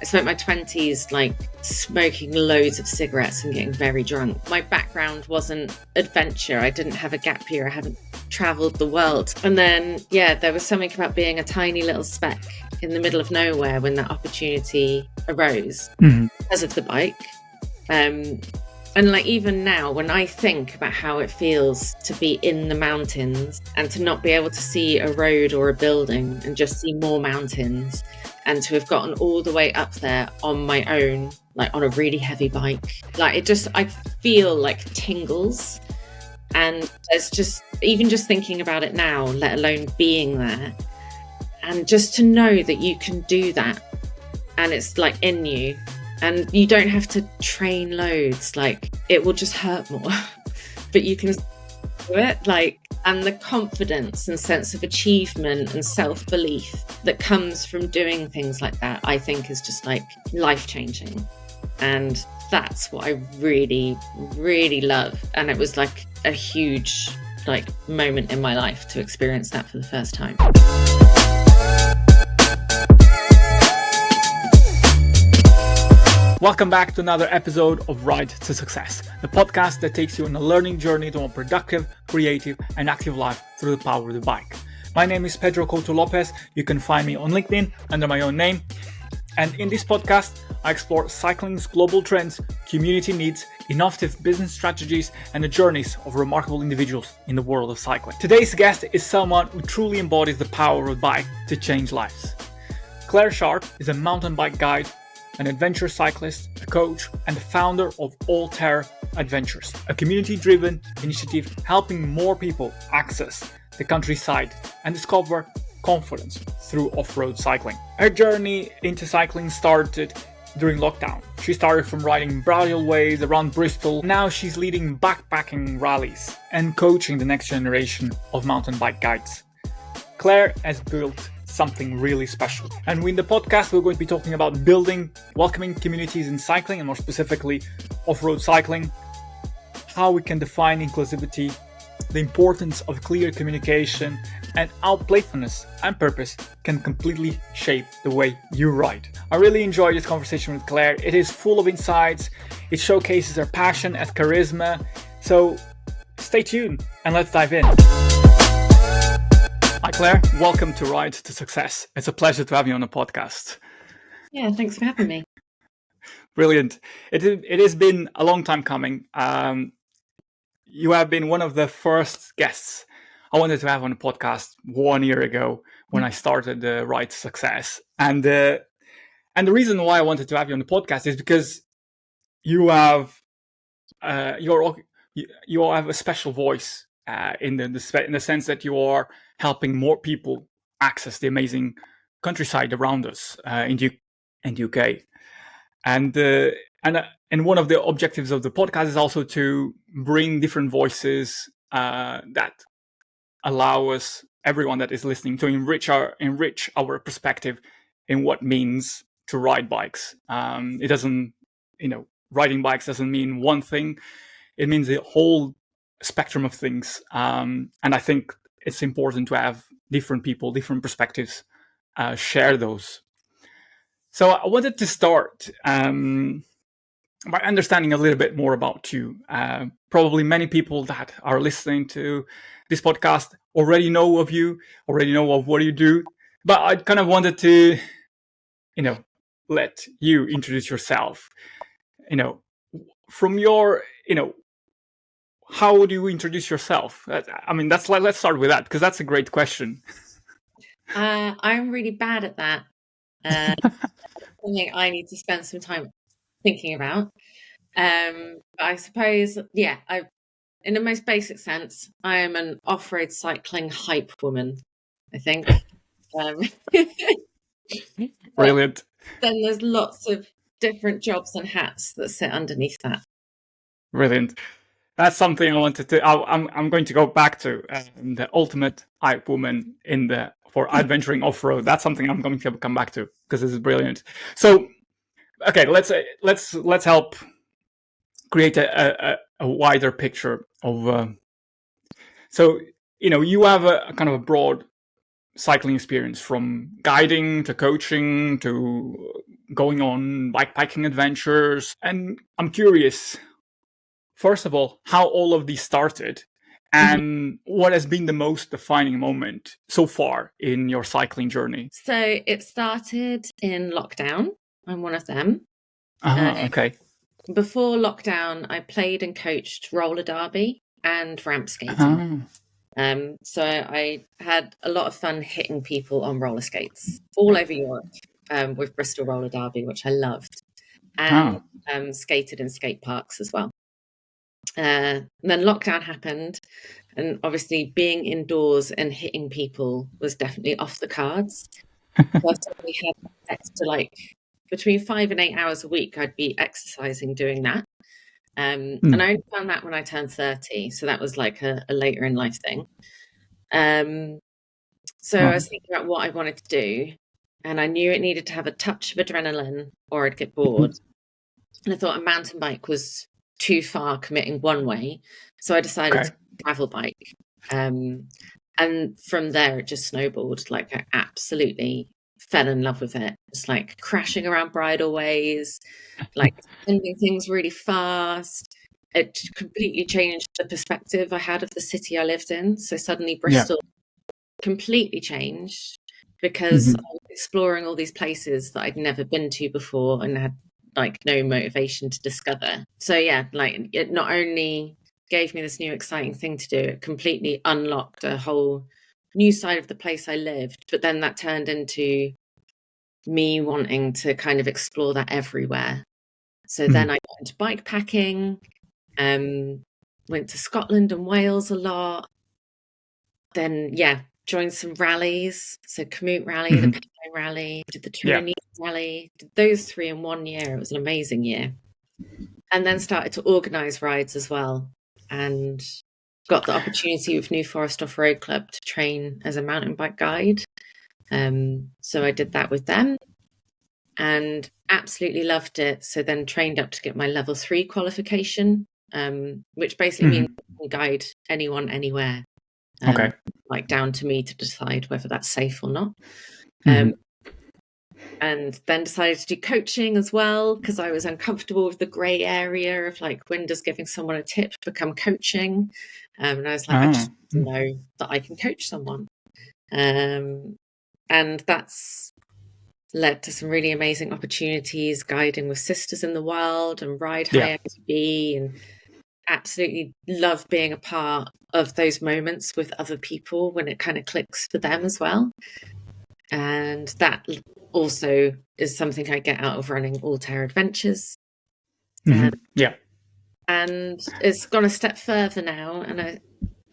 I spent my 20s like smoking loads of cigarettes and getting very drunk. My background wasn't adventure. I didn't have a gap year. I haven't traveled the world. And then, there was something about being a tiny little speck in the middle of nowhere when that opportunity arose because of the bike. And like even now, when I think about how it feels to be in the mountains and to not be able to see a road or a building and just see more mountains, and to have gotten all the way up there on my own, like on a really heavy bike, like I feel like tingles. And there's just, even just thinking about it now, let alone being there, and just to know that you can do that and it's like in you and you don't have to train loads, like it will just hurt more, but you can do it, like, and the confidence and sense of achievement and self-belief that comes from doing things like that, I think is just like life-changing. And that's what I really, really love. And it was like a huge like moment in my life to experience that for the first time. Welcome back to another episode of Ride to Success, the podcast that takes you on a learning journey to a productive, creative, and active life through the power of the bike. My name is Pedro Couto Lopez. You can find me on LinkedIn under my own name. And in this podcast, I explore cycling's global trends, community needs, innovative business strategies, and the journeys of remarkable individuals in the world of cycling. Today's guest is someone who truly embodies the power of the bike to change lives. Claire Sharpe is a mountain bike guide, an adventure cyclist, a coach, and the founder of All Terre Adventures, a community-driven initiative helping more people access the countryside and discover confidence through off-road cycling. Her journey into cycling started during lockdown. She started from riding bridle ways around Bristol. Now she's leading backpacking rallies and coaching the next generation of mountain bike guides. Claire has built something really special. And in the podcast, we're going to be talking about building welcoming communities in cycling, and more specifically, off-road cycling, how we can define inclusivity, the importance of clear communication, and how playfulness and purpose can completely shape the way you ride. I really enjoyed this conversation with Claire. It is full of insights. It showcases her passion and charisma. So stay tuned and let's dive in. Hi Claire, welcome to Ride to Success. It's a pleasure to have you on the podcast. Yeah, thanks for having me. Brilliant. It has been a long time coming. You have been one of the first guests I wanted to have on the podcast 1 year ago when I started the Ride to Success. And the reason why I wanted to have you on the podcast is because you have you have a special voice in the sense that you are helping more people access the amazing countryside around us in the UK. And one of the objectives of the podcast is also to bring different voices that allow us, everyone that is listening, to enrich our perspective in what means to ride bikes. It doesn't, riding bikes doesn't mean one thing. It means the whole spectrum of things. And I think it's important to have different people, different perspectives, share those. So I wanted to start by understanding a little bit more about you. Probably many people that are listening to this podcast already know of you, already know of what you do. But I kind of wanted to, let you introduce yourself. From your, how would you introduce yourself? Let's start with that, because that's a great question. I'm really bad at that. Something I need to spend some time thinking about. But I suppose, in the most basic sense, I am an off-road cycling hype woman, I think. Brilliant. Then there's lots of different jobs and hats that sit underneath that. Brilliant. That's something I wanted to. I'm going to go back to the ultimate hype woman for adventuring off road. That's something I'm going to come back to because this is brilliant. So, okay, let's help create a wider picture of. So you have a kind of a broad cycling experience, from guiding to coaching to going on bikepacking adventures. And I'm curious, first of all, how all of these started and what has been the most defining moment so far in your cycling journey. So it started in lockdown. I'm one of them. Okay. Before lockdown, I played and coached roller derby and ramp skating. So I had a lot of fun hitting people on roller skates all over Europe, with Bristol roller derby, which I loved, and skated in skate parks as well. And then lockdown happened, and obviously being indoors and hitting people was definitely off the cards. So I suddenly had access to like between 5 and 8 hours a week. I'd be exercising doing that. And I only found that when I turned 30. So that was like a later in life thing. So I was thinking about what I wanted to do, and I knew it needed to have a touch of adrenaline or I'd get bored. And I thought a mountain bike was too far committing one way. So I decided to gravel bike. And from there, it just snowballed. Like I absolutely fell in love with it. It's like crashing around bridleways, like ending things really fast. It completely changed the perspective I had of the city I lived in. So suddenly Bristol completely changed because I was exploring all these places that I'd never been to before and had like no motivation to discover. So yeah, like it not only gave me this new exciting thing to do, it completely unlocked a whole new side of the place I lived. But then that turned into me wanting to kind of explore that everywhere. So then I got into bike packing, went to Scotland and Wales a lot. Then joined some rallies. So Komoot Rally, the Peckham Rally, did the Trinity Rally, did those 3 in 1 year. It was an amazing year. And then started to organise rides as well, and got the opportunity with New Forest Off-Road Club to train as a mountain bike guide. So I did that with them and absolutely loved it. So then trained up to get my level 3 qualification, which basically means I can guide anyone, anywhere. Like down to me to decide whether that's safe or not. And then decided to do coaching as well because I was uncomfortable with the grey area of like, when does giving someone a tip become coaching? And I was like, I just know that I can coach someone. And that's led to some really amazing opportunities, guiding with Sisters in the Wild and Ride High MTB, and absolutely love being a part of those moments with other people when it kind of clicks for them as well. And that also is something I get out of running All Terra Adventures. And it's gone a step further now,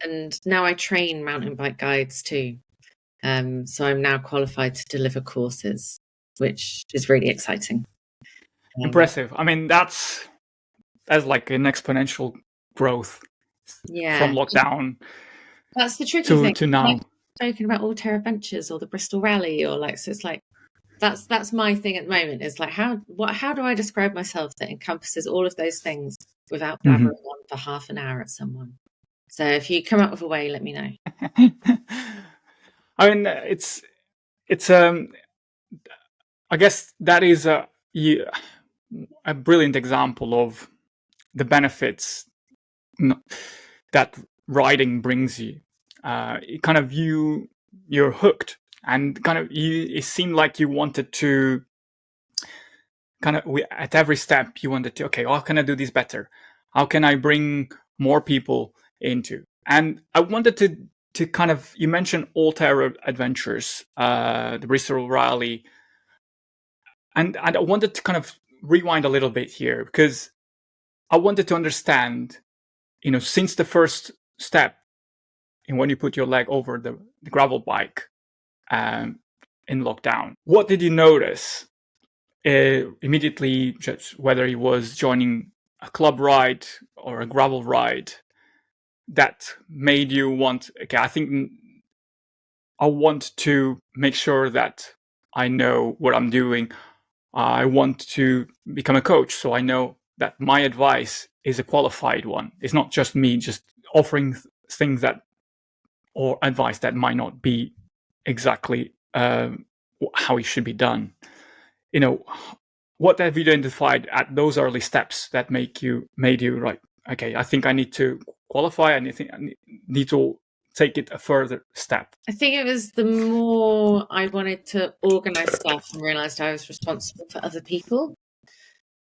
and now I train mountain bike guides too. So I'm now qualified to deliver courses, which is really exciting. Impressive. I mean, that's like an exponential growth from lockdown. That's the tricky thing to now. Like, spoken about All Terra Adventures or the Bristol Rally, or like, so it's like that's my thing at the moment. Is like how do I describe myself that encompasses all of those things without blabbering on for half an hour at someone? So if you come up with a way, let me know. I mean, it's I guess that is a brilliant example of the benefits that riding brings you. Kind of you're hooked, and kind of it seemed like you wanted to kind of at every step you wanted to, okay, how can I do this better? How can I bring more people into? And I wanted to kind of, you mentioned All Terra Adventures, the Bristol Rally, and I wanted to kind of rewind a little bit here because I wanted to understand, since the first step in when you put your leg over the gravel bike in lockdown, what did you notice immediately, just whether it was joining a club ride or a gravel ride, that made you want, okay, I think I want to make sure that I know what I'm doing. I want to become a coach, so I know that my advice is a qualified one. It's not just me just offering things that, or advice that might not be exactly how it should be done. what have you identified at those early steps that made you right? Okay, I think I need to qualify. I need to take it a further step. I think it was the more I wanted to organize stuff and realized I was responsible for other people.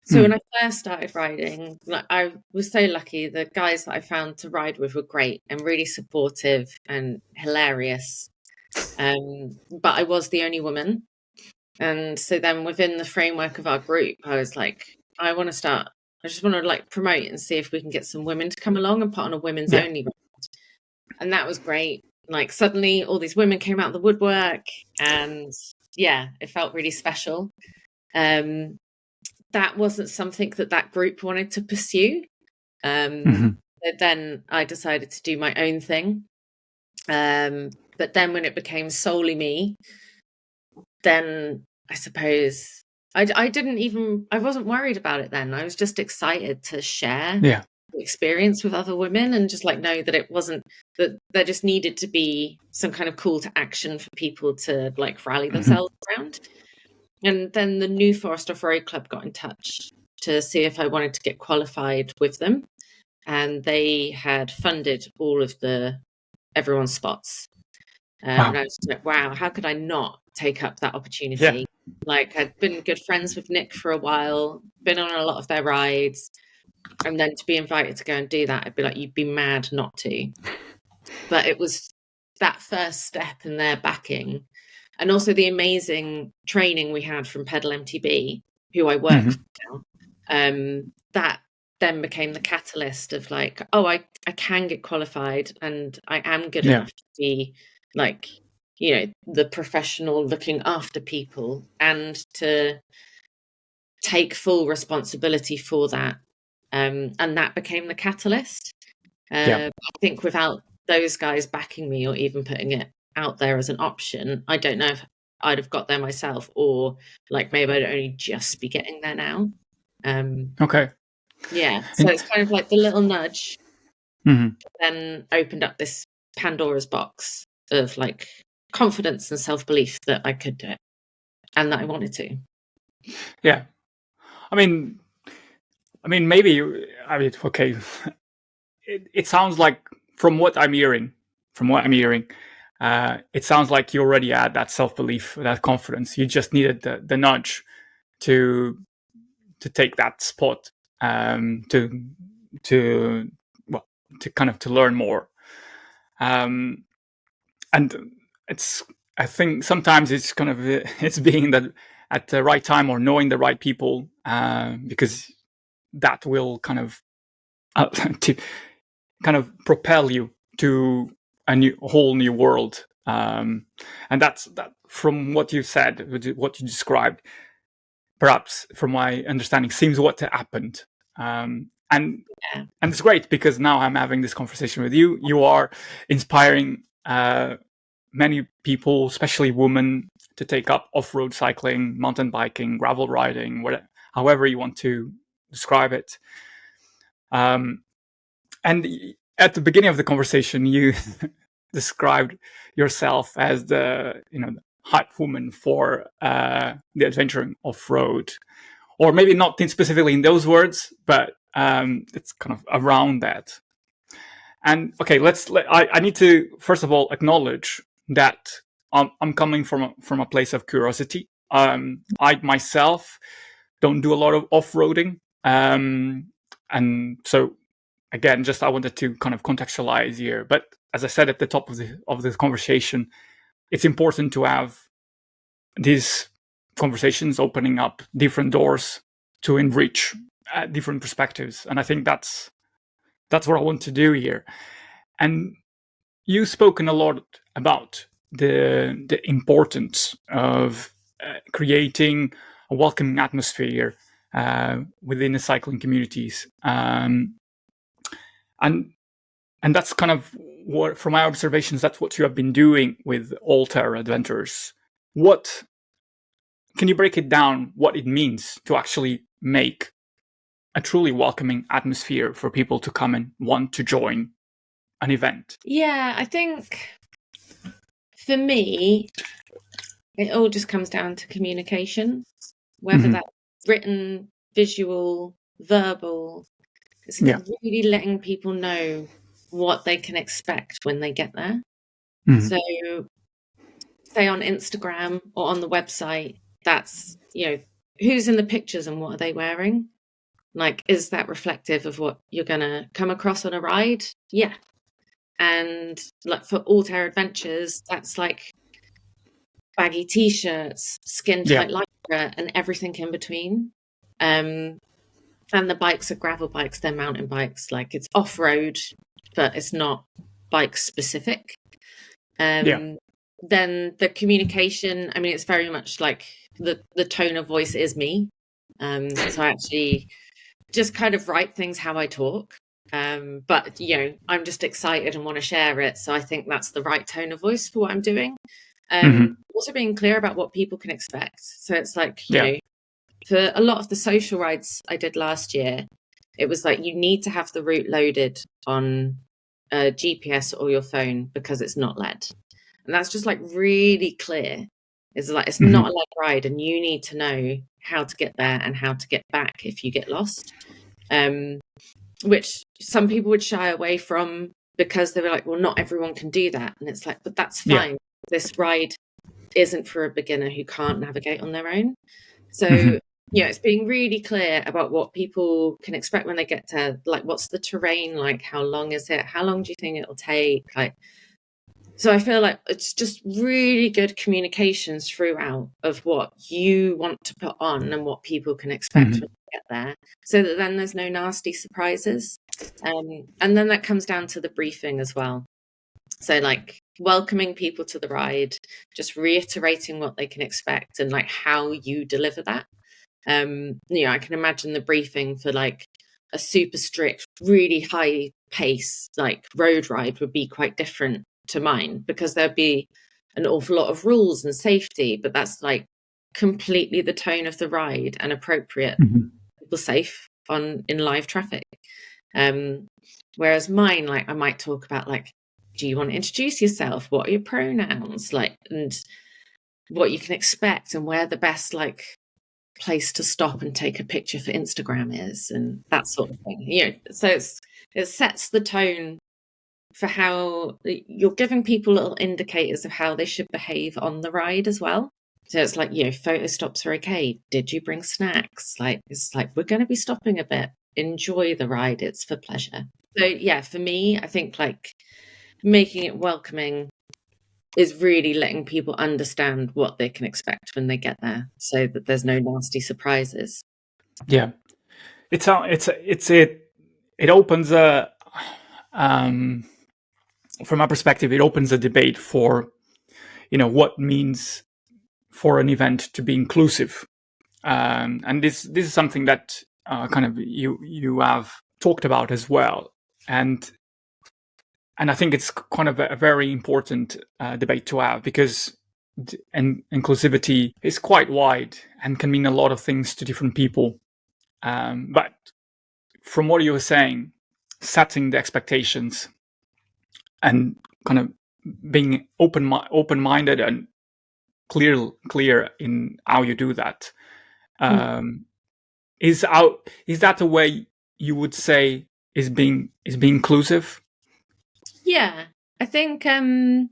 So when I first started riding, like, I was so lucky. The guys that I found to ride with were great and really supportive and hilarious. But I was the only woman. And so then within the framework of our group, I was like, I just want to like promote and see if we can get some women to come along and put on a women's only ride. And that was great. Like suddenly all these women came out of the woodwork and yeah, it felt really special. That wasn't something that group wanted to pursue. But then I decided to do my own thing. But then when it became solely me, then I suppose I wasn't worried about it then. I was just excited to share the experience with other women and just like know that it wasn't that there just needed to be some kind of call to action for people to like rally themselves around. And then the New Forest Off-Road Club got in touch to see if I wanted to get qualified with them. And they had funded all of everyone's spots. And I was like, wow, how could I not take up that opportunity? Yeah. Like I'd been good friends with Nick for a while, been on a lot of their rides. And then to be invited to go and do that, I'd be like, you'd be mad not to. But it was that first step in their backing. And also the amazing training we had from Pedal MTB, who I work for now, that then became the catalyst of like, oh, I can get qualified and I am good enough to be like, you know, the professional looking after people and to take full responsibility for that. And that became the catalyst. I think without those guys backing me or even putting it out there as an option, I don't know if I'd have got there myself, or like maybe I'd only just be getting there now. Okay. Yeah. So it's kind of like the little nudge then opened up this Pandora's box of like confidence and self-belief that I could do it and that I wanted to. Yeah. I mean, maybe, okay. It sounds like from what I'm hearing, it sounds like you already had that self-belief, that confidence. You just needed the nudge to take that spot, to kind of to learn more. And I think sometimes it's kind of it's being that at the right time or knowing the right people, because that will kind of to kind of propel you to a whole new world. And that from what you said, what you described, perhaps from my understanding, seems what happened. And it's great because now I'm having this conversation with you. You are inspiring many people, especially women, to take up off-road cycling, mountain biking, gravel riding, whatever, however you want to describe it. And at the beginning of the conversation, you described yourself as the hype woman for the adventuring off-road, or maybe not specifically in those words, but it's kind of around that. And okay, I need to first of all acknowledge that I'm coming from a place of curiosity. I myself don't do a lot of off-roading, and so again, I wanted to kind of contextualize here. But as I said at the top of this conversation, it's important to have these conversations opening up different doors to enrich different perspectives, and I think that's what I want to do here. And you've spoken a lot about the importance of creating a welcoming atmosphere within the cycling communities, and that's kind of what, from my observations, that's what you have been doing with All Terra Adventures. What can you break it down? What it means to actually make a truly welcoming atmosphere for people to come and want to join an event? Yeah, I think for me, it all just comes down to communication, whether that's written, visual, verbal. It's Yeah. really letting people know what they can expect when they get there. So, say on Instagram or on the website, that's, who's in the pictures and what are they wearing? Like, is that reflective of what you're going to come across on a ride? Yeah. And like for Altair Adventures, that's like baggy t-shirts, skin tight lycra, and everything in between. And the bikes are gravel bikes, they're mountain bikes. Like, it's off-road, but it's not bike specific. Then the communication, I mean, it's very much like the tone of voice is me. So I actually just kind of write things how I talk. But I'm just excited and want to share it. So I think that's the right tone of voice for what I'm doing. Also being clear about what people can expect. So it's like, for a lot of the social rides I did last year, it was like, you need to have the route loaded on a GPS or your phone because it's not led. And that's just like really clear. It's like, it's not a led ride, and you need to know how to get there and how to get back if you get lost. Which some people would shy away from because they were like, well, not everyone can do that. And it's like, but that's fine. This ride isn't for a beginner who can't navigate on their own. So, it's being really clear about what people can expect when they get to, like, what's the terrain like? How long is it? How long do you think it'll take? Like, so I feel like it's just really good communications throughout of what you want to put on and what people can expect when they get there, so that then there's no nasty surprises. And then that comes down to the briefing as well. So like welcoming people to the ride, just reiterating what they can expect and like how you deliver that. I can imagine the briefing for like a super strict, really high pace, like road ride would be quite different to mine, because there'd be an awful lot of rules and safety, but that's like completely the tone of the ride and appropriate, people safe in live traffic. Whereas mine, like, I might talk about like, do you want to introduce yourself? What are your pronouns? Like, and what you can expect and where the best like place to stop and take a picture for Instagram is, and that sort of thing. So it sets the tone for how you're giving people little indicators of how they should behave on the ride as well. So it's like, photo stops are okay. Did you bring snacks? Like, it's like, we're going to be stopping a bit. Enjoy the ride. It's for pleasure. So yeah, for me, I think like making it welcoming is really letting people understand what they can expect when they get there, so that there's no nasty surprises. Yeah, it opens a from my perspective, it opens a debate for what means for an event to be inclusive, and this is something that kind of you have talked about as well, and I think it's kind of a very important debate to have, because inclusivity is quite wide and can mean a lot of things to different people. But from what you were saying, setting the expectations and kind of being open-minded and clear in how you do that, is that the way you would say is being inclusive? Yeah, I think for me,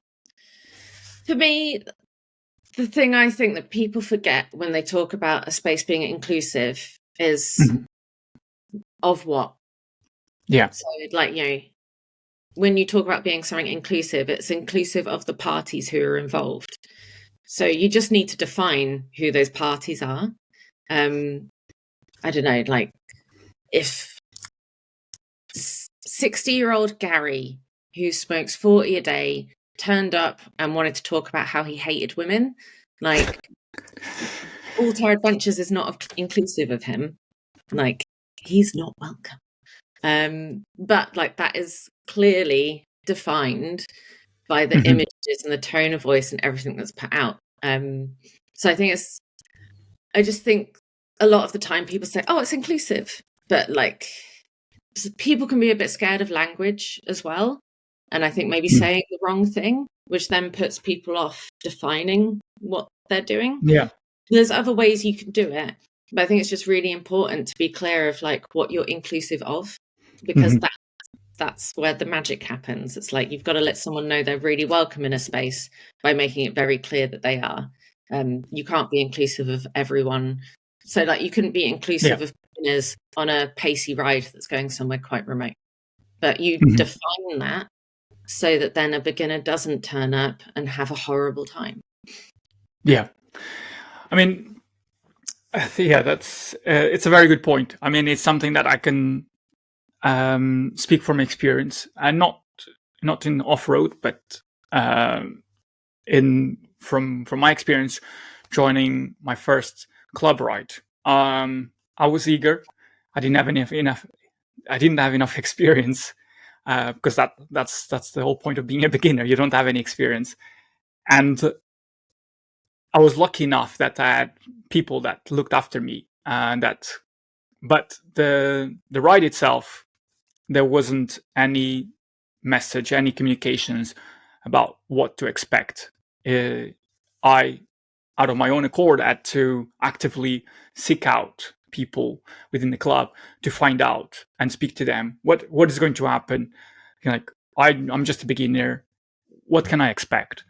the thing I think that people forget when they talk about a space being inclusive is of what. So like, when you talk about being something inclusive, it's inclusive of the parties who are involved. So you just need to define who those parties are. I don't know, like if 60-year-old Gary, who smokes 40 a day, turned up and wanted to talk about how he hated women, like, Altair Adventures is not inclusive of him. Like, he's not welcome. But like, that is clearly defined by the images and the tone of voice and everything that's put out. So I just think a lot of the time people say, oh, it's inclusive, but like, people can be a bit scared of language as well. And I think maybe saying the wrong thing, which then puts people off defining what they're doing. Yeah. There's other ways you can do it. But I think it's just really important to be clear of like what you're inclusive of, because Mhm. that's where the magic happens. It's like you've got to let someone know they're really welcome in a space by making it very clear that they are. You can't be inclusive of everyone. So like you couldn't be inclusive Yeah. of beginners on a pacey ride that's going somewhere quite remote. But you Mhm. define that so that then a beginner doesn't turn up and have a horrible time. Yeah. I mean, yeah, that's it's a very good point. I mean, it's something that I can speak from experience, and not in off road, but in from my experience joining my first club ride. I was eager. I didn't have enough. I didn't have enough experience because that's the whole point of being a beginner. You don't have any experience, and I was lucky enough that I had people that looked after me, and but the ride itself, there wasn't any message, any communications about what to expect. I, out of my own accord, had to actively seek out people within the club to find out and speak to them. What is going to happen? Like I'm just a beginner. What can I expect?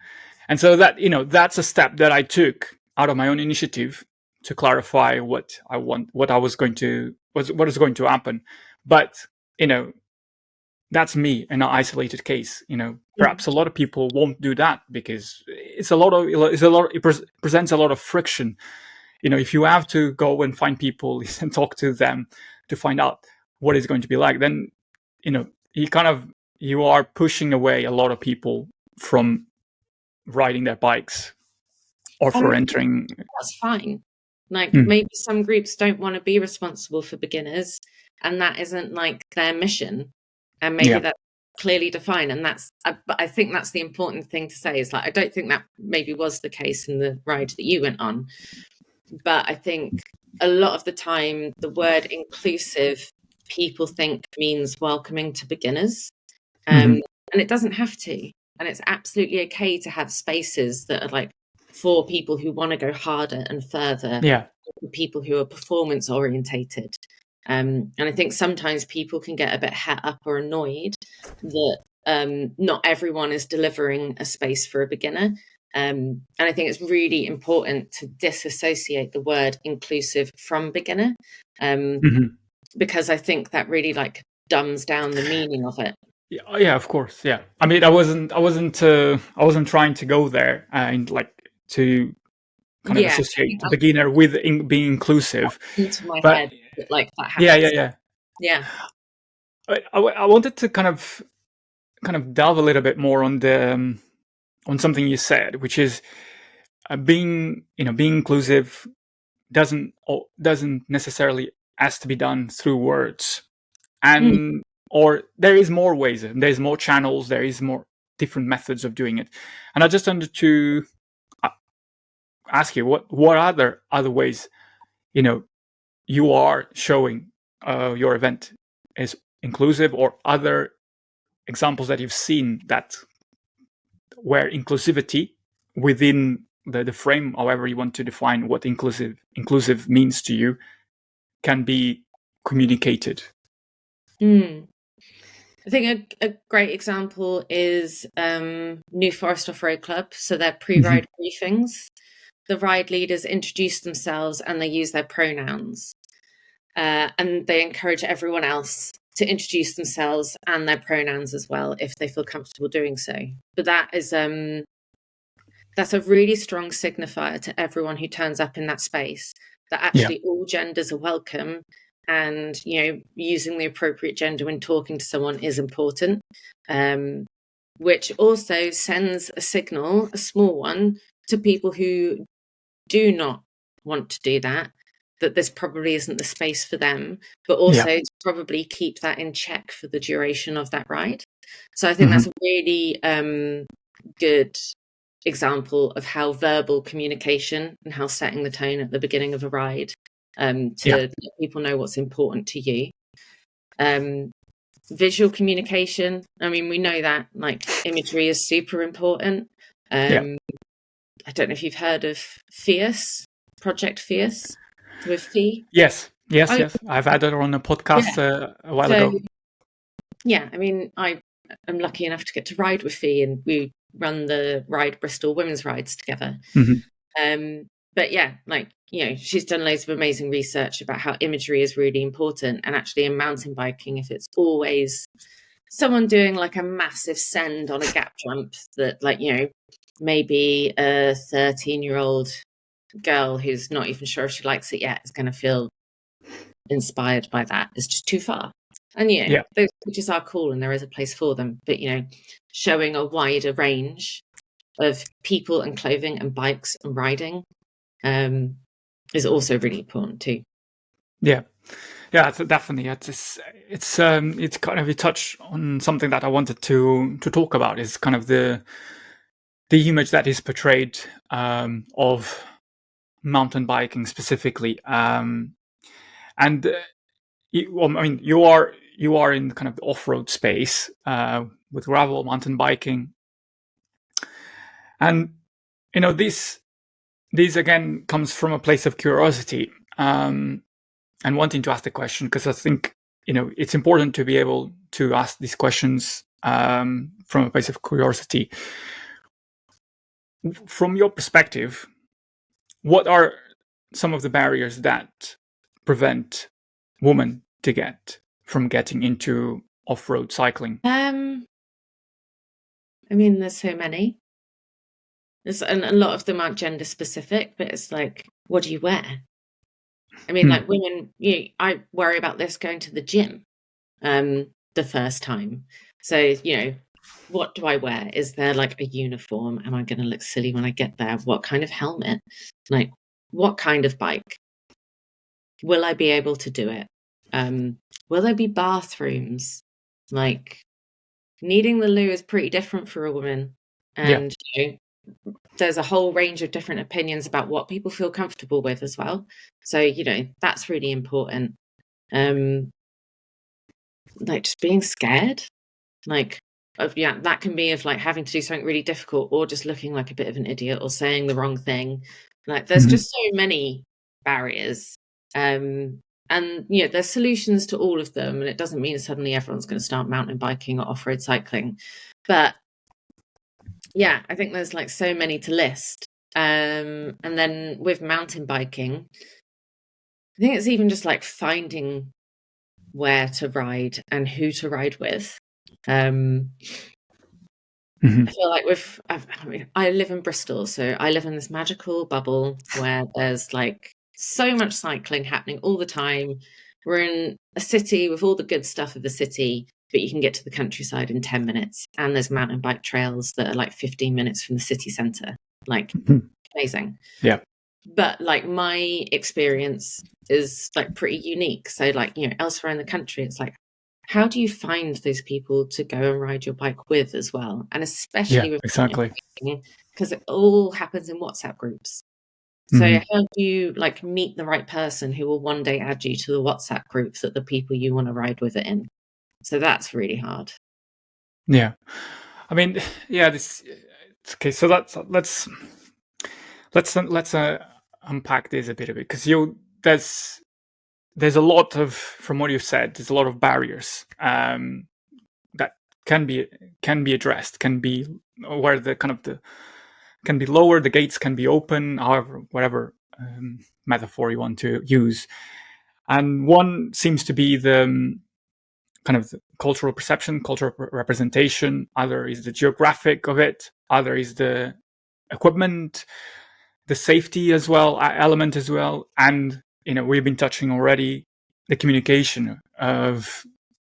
And so that that's a step that I took out of my own initiative to clarify what I want, what I was going to what is going to happen. But you know that's me in an isolated case. Perhaps a lot of people won't do that because it presents a lot of friction. If you have to go and find people and talk to them to find out what it's going to be like, then you are pushing away a lot of people from riding their bikes or And for entering. that's fine. Like Mm, maybe some groups don't want to be responsible for beginners, and that isn't like their mission. And maybe yeah, that's clearly defined. And but I think that's the important thing to say is like, I don't think that maybe was the case in the ride that you went on. But I think a lot of the time, the word inclusive, people think means welcoming to beginners. hmm, And it doesn't have to. And it's absolutely okay to have spaces that are like for people who want to go harder and further, yeah, people who are performance orientated. And I think sometimes people can get a bit het up or annoyed that not everyone is delivering a space for a beginner. And I think it's really important to disassociate the word inclusive from beginner, um, hmm, because I think that really like dumbs down the meaning of it. yeah. Of course, yeah. I mean, I wasn't trying to go there and like to kind of Yeah, I think associate the that's beginner with being inclusive, into my but head that like that yeah, yeah, happens. yeah. Yeah. I wanted to kind of delve a little bit more on the on something you said, which is being inclusive doesn't necessarily has to be done through words, Mm. and or there is more ways, there's more channels, there is more different methods of doing it. And I just wanted to uh, ask you what other ways you know you are showing your event is inclusive, or other examples that you've seen that where inclusivity within the frame, however you want to define what inclusive means to you, can be communicated. Mm. I think a great example is New Forest Off Road Club. So their Mhm. pre-ride briefings, the ride leaders introduce themselves and they use their pronouns, and they encourage everyone else to introduce themselves and their pronouns as well if they feel comfortable doing so. But that's a really strong signifier to everyone who turns up in that space that Yeah, actually all genders are welcome, and using the appropriate gender when talking to someone is important, which also sends a signal, a small one, to people who do not want to do that this probably isn't the space for them, but yeah, also to probably keep that in check for the duration of that ride. So I think hmm, that's a really good example of how verbal communication and how setting the tone at the beginning of a ride, to yeah, let people know what's important to you. Visual communication, I mean, we know that like imagery is super important. yeah. I don't know if you've heard of Fierce, Project Fierce. with Fee. Yes. Oh, I've had her on a podcast a while so ago. yeah, I mean, I am lucky enough to get to ride with Fee, and we run the Ride Bristol Women's Rides together. But yeah, like, you know, she's done loads of amazing research about how imagery is really important. And actually in mountain biking, if it's always someone doing like a massive send on a gap jump that, like, you know, maybe a 13-year-old girl who's not even sure if she likes it yet is going to feel inspired by that. It's just too far. And you know, those pictures are cool and there is a place for them. But, you know, showing a wider range of people and clothing and bikes and riding is also really important too. Yeah, it's definitely it's kind of, you touch on something that I wanted to talk about. Is kind of the image that is portrayed of mountain biking specifically, and well, I mean, you are in kind of the off-road space with gravel mountain biking, and you know this again comes from a place of curiosity. And wanting to ask the question, because I think, you know, it's important to be able to ask these questions from a place of curiosity. From your perspective, what are some of the barriers that prevent women from getting into off-road cycling? I mean, there's so many. And a lot of them aren't gender specific, but it's like, what do you wear? I mean, like women, I worry about this going to the gym the first time. So, you know, what do I wear? Is there like a uniform? Am I going to look silly when I get there? What kind of helmet? Like, what kind of bike? Will I be able to do it? Will there be bathrooms? Like, needing the loo is pretty different for a woman. And, you know, there's a whole range of different opinions about what people feel comfortable with as well. So, you know, that's really important. Like just being scared, like that can be of like having to do something really difficult or just looking like a bit of an idiot or saying the wrong thing. Like there's just so many barriers. And you know, there's solutions to all of them, and it doesn't mean suddenly everyone's going to start mountain biking or off-road cycling. But yeah, I think there's like so many to list. And then with mountain biking, I think it's even just like finding where to ride and who to ride with. I feel like I live in Bristol, so I live in this magical bubble where there's like so much cycling happening all the time. We're in a city with all the good stuff of the city, but you can get to the countryside in 10 minutes, and there's mountain bike trails that are like 15 minutes from the city centre. Like, amazing. Yeah. But like my experience is like pretty unique. So like, you know, elsewhere in the country, it's like, how do you find those people to go and ride your bike with as well? And especially with exactly, because it all happens in WhatsApp groups. So how do you like meet the right person who will one day add you to the WhatsApp group that the people you want to ride with are in? So that's really hard. Yeah, I mean, yeah, this okay. So let's unpack this a bit because there's a lot of, from what you've said, there's a lot of barriers that can be addressed, can be where the kind of the can be lowered, the gates can be open, however, whatever metaphor you want to use. And one seems to be the kind of the cultural perception, cultural representation. Other is the geographic of it. Other is the equipment, the safety as well, element as well. And, you know, we've been touching already the communication of,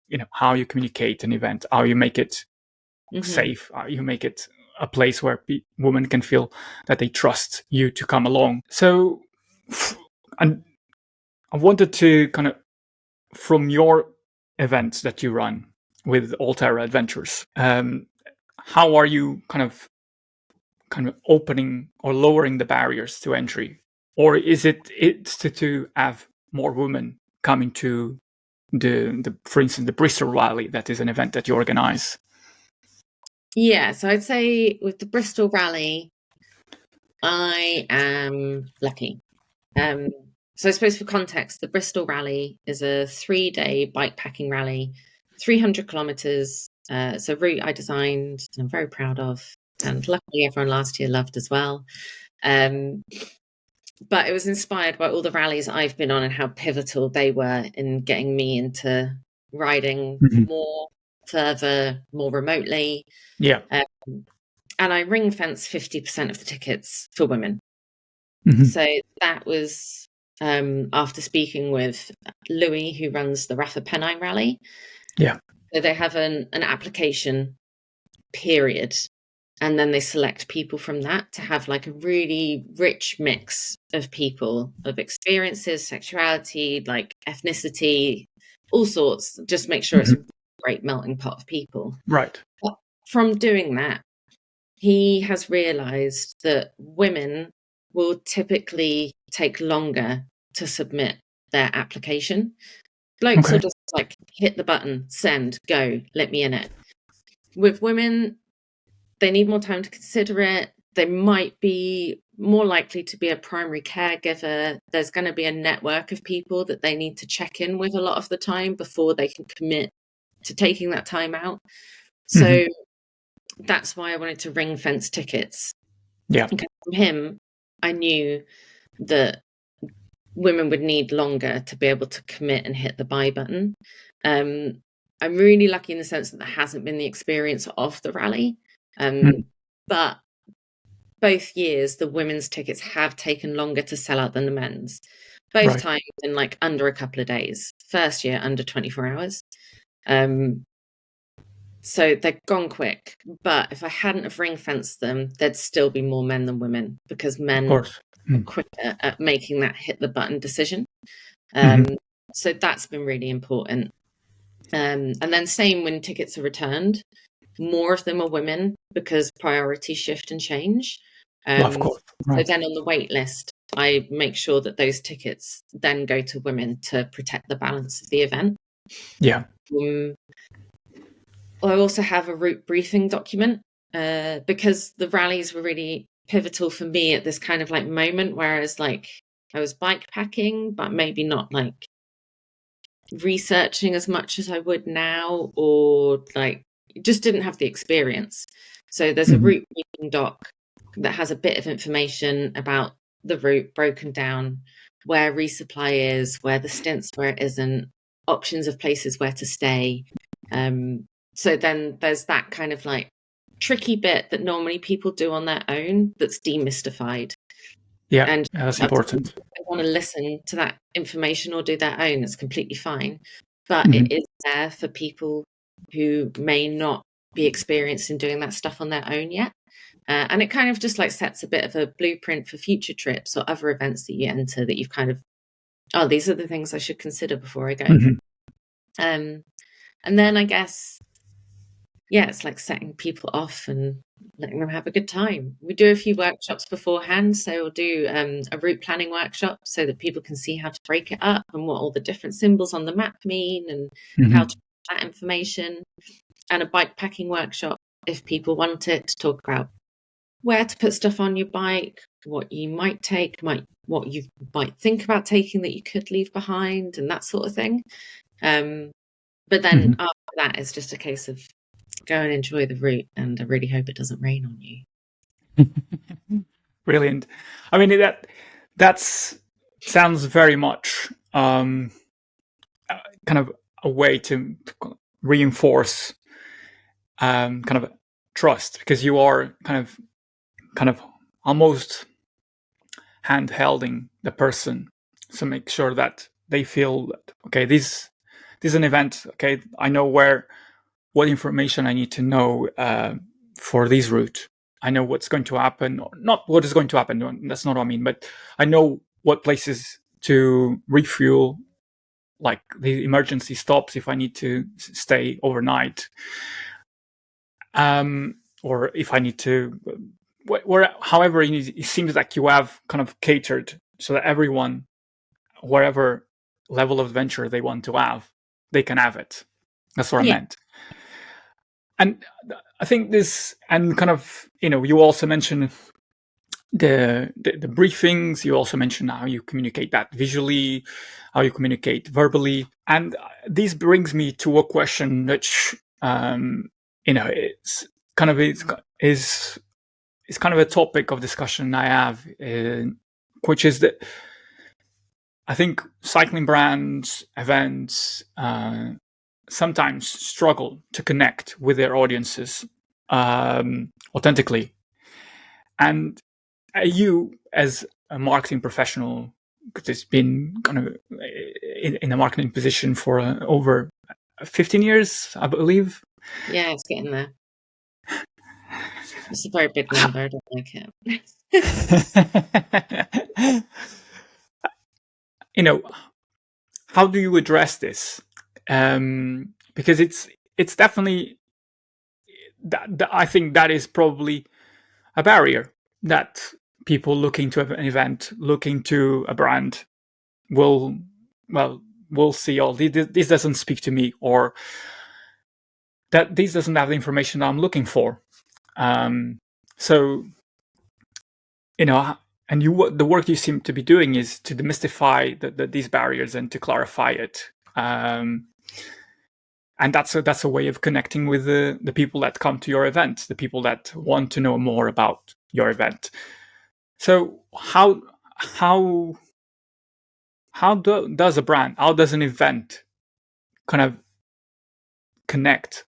you know, how you communicate an event, how you make it safe, how you make it a place where women can feel that they trust you to come along. So, and I wanted to kind of, from your events that you run with Alterra Adventures, how are you kind of opening or lowering the barriers to entry, or is it's to have more women coming to the for instance the Bristol Rally, that is an event that you organize? Yeah, so I'd say with the Bristol Rally, I am lucky. So I suppose for context, the Bristol Rally is a 3-day bike packing rally, 300 kilometers. It's a route I designed and I'm very proud of. And luckily everyone last year loved as well. But it was inspired by all the rallies I've been on and how pivotal they were in getting me into riding more, further, more remotely. Yeah. And I ring fence 50% of the tickets for women. So that was after speaking with Louis, who runs the Rafa Pennine Rally. Yeah. So they have an application period, and then they select people from that to have like a really rich mix of people, of experiences, sexuality, like ethnicity, all sorts. Just make sure it's a great melting pot of people. Right. But from doing that, he has realized that women will typically take longer to submit their application. Blokes will just like hit the button, send, go, let me in it. With women, they need more time to consider it. They might be more likely to be a primary caregiver. There's going to be a network of people that they need to check in with a lot of the time before they can commit to taking that time out. So that's why I wanted to ring fence tickets. Yeah. Because from him, I knew that women would need longer to be able to commit and hit the buy button. I'm really lucky in the sense that there hasn't been the experience of the rally. But both years, the women's tickets have taken longer to sell out than the men's. Both times in like under a couple of days. First year, under 24 hours. So they've gone quick. But if I hadn't have ring fenced them, there'd still be more men than women because men are quicker at making that hit the button decision. So that's been really important. And then same when tickets are returned, more of them are women because priorities shift and change. Of course. So then on the wait list, I make sure that those tickets then go to women to protect the balance of the event. Yeah. I also have a route briefing document because the rallies were really pivotal for me at this kind of like moment, whereas like I was bike packing, but maybe not like researching as much as I would now, or like just didn't have the experience. So there's a route briefing doc that has a bit of information about the route broken down, where resupply is, where the stints, where it isn't, options of places where to stay. So then there's that kind of like tricky bit that normally people do on their own that's demystified. Yeah, and that's important. They want to listen to that information or do their own, it's completely fine. But it is there for people who may not be experienced in doing that stuff on their own yet. And it kind of just like sets a bit of a blueprint for future trips or other events that you enter that you've kind of, oh, these are the things I should consider before I go. And then I guess, yeah, it's like setting people off and letting them have a good time. We do a few workshops beforehand. So we'll do a route planning workshop so that people can see how to break it up and what all the different symbols on the map mean and how to put that information. And a bike packing workshop if people want it, to talk about where to put stuff on your bike, what you might take, what you might think about taking that you could leave behind, and that sort of thing. But then after that, it's just a case of go and enjoy the route, and I really hope it doesn't rain on you. Brilliant. I mean, that's sounds very much kind of a way to reinforce kind of trust, because you are kind of almost handholding the person to make sure that they feel that, okay, this is an event. Okay, I know what information I need to know for this route. I know what's going to happen, or not what is going to happen. That's not what I mean, but I know what places to refuel, like the emergency stops if I need to stay overnight, or if I need to, however, it seems like you have kind of catered so that everyone, whatever level of adventure they want to have, they can have it. That's what I meant. And I think this, and kind of, you also mentioned the briefings. You also mentioned how you communicate that visually, how you communicate verbally, and this brings me to a question which it's kind of is kind of a topic of discussion I have, which is that I think cycling brands, events, sometimes struggle to connect with their audiences authentically. And you, as a marketing professional, who's been kind of in a marketing position for over 15 years, I believe. Yeah, it's getting there. It's a very big number. I don't like it. How do you address this? Because it's definitely I think that is probably a barrier that people looking to an event, looking to a brand, will see. Oh, this doesn't speak to me, or that this doesn't have the information that I'm looking for. So, and the work you seem to be doing is to demystify these barriers and to clarify it. And that's a way of connecting with the people that come to your event, the people that want to know more about your event. So how does a brand, how does an event kind of connect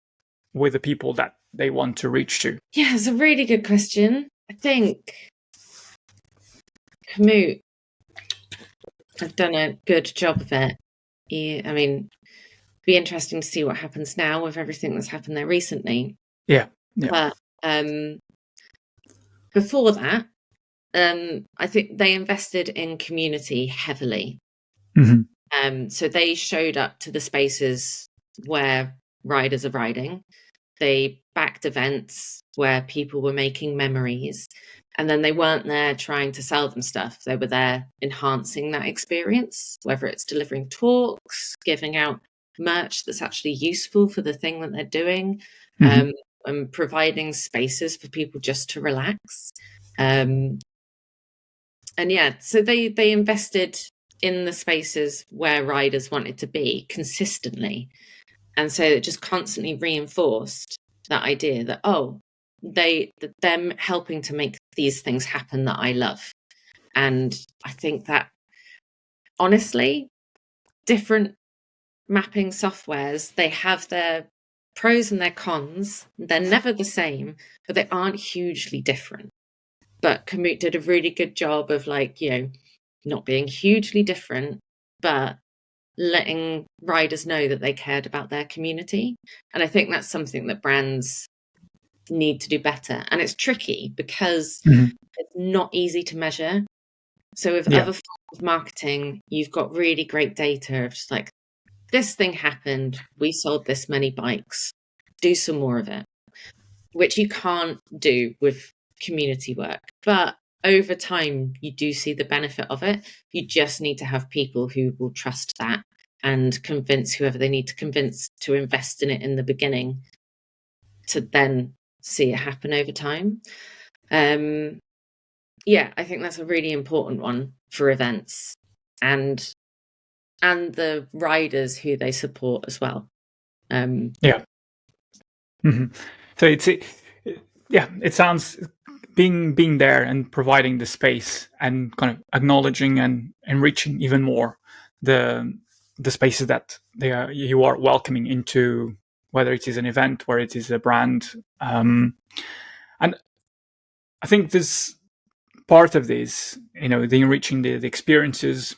with the people that they want to reach to? Yeah, it's a really good question. I think Kamut have done a good job of it. I mean, be interesting to see what happens now with everything that's happened there recently. Yeah. But before that, I think they invested in community heavily. Mm-hmm. So they showed up to the spaces where riders are riding. They backed events where people were making memories. And then they weren't there trying to sell them stuff. They were there enhancing that experience, whether it's delivering talks, giving out merch that's actually useful for the thing that they're doing, and providing spaces for people just to relax. And yeah, so they invested in the spaces where riders wanted to be consistently. And so it just constantly reinforced that idea that, them helping to make these things happen that I love. And I think that, honestly, different mapping softwares, they have their pros and their cons. They're never the same, but they aren't hugely different. But Kamut did a really good job of not being hugely different, but letting riders know that they cared about their community. And I think that's something that brands need to do better. And it's tricky because it's not easy to measure. So with other forms of marketing, you've got really great data of just like, this thing happened, we sold this many bikes, do some more of it, which you can't do with community work. But over time, you do see the benefit of it. You just need to have people who will trust that and convince whoever they need to convince to invest in it in the beginning to then see it happen over time. Yeah, I think that's a really important one for events and the riders who they support as well. So it sounds being there and providing the space and kind of acknowledging and enriching even more the spaces that you are welcoming into, whether it is an event, where it is a brand. And I think this part of this, the enriching the experiences,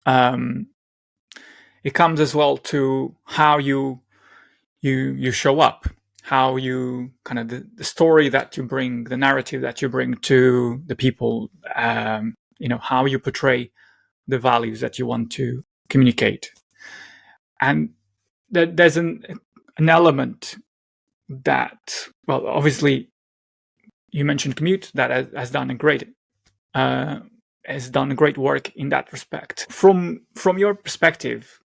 it comes as well to how you show up, how you kind of the story that you bring, the narrative that you bring to the people, how you portray the values that you want to communicate. And there's an element that, well, obviously you mentioned Kamut that has done a great work in that respect. From your perspective,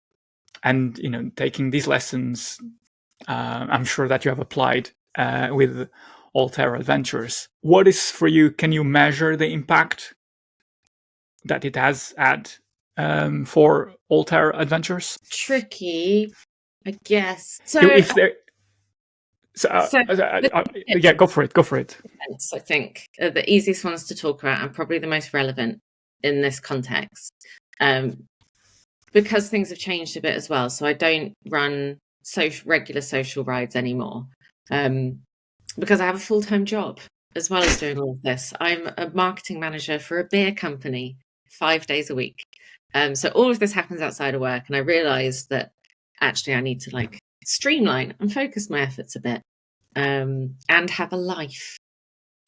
and taking these lessons, I'm sure that you have applied with Altair adventures. What is for you? Can you measure the impact that it has had for Altair adventures? Tricky, I guess. If there, So yeah, go for it. Go for it. events, I think, are the easiest ones to talk about and probably the most relevant in this context, because things have changed a bit as well. So I don't run regular social rides anymore, because I have a full-time job as well as doing all of this. I'm a marketing manager for a beer company 5 days a week. So all of this happens outside of work, and I realized that actually I need to streamline and focus my efforts a bit, and have a life.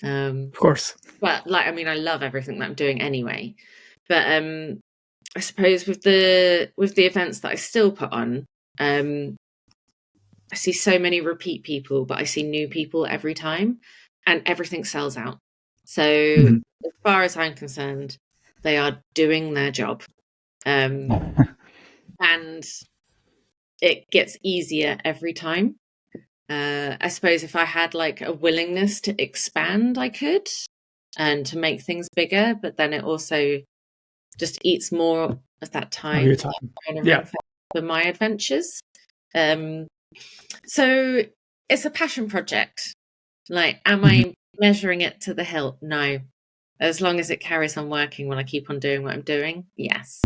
Of course. But I love everything that I'm doing anyway. But I suppose with the events that I still put on, I see so many repeat people, but I see new people every time, and everything sells out. So as far as I'm concerned, they are doing their job. And it gets easier every time. I suppose if I had a willingness to expand, I could, and to make things bigger, but then it also just eats more of that time for my adventures. So it's a passion project. Am I measuring it to the hilt? No. As long as it carries on working when I keep on doing what I'm doing, yes.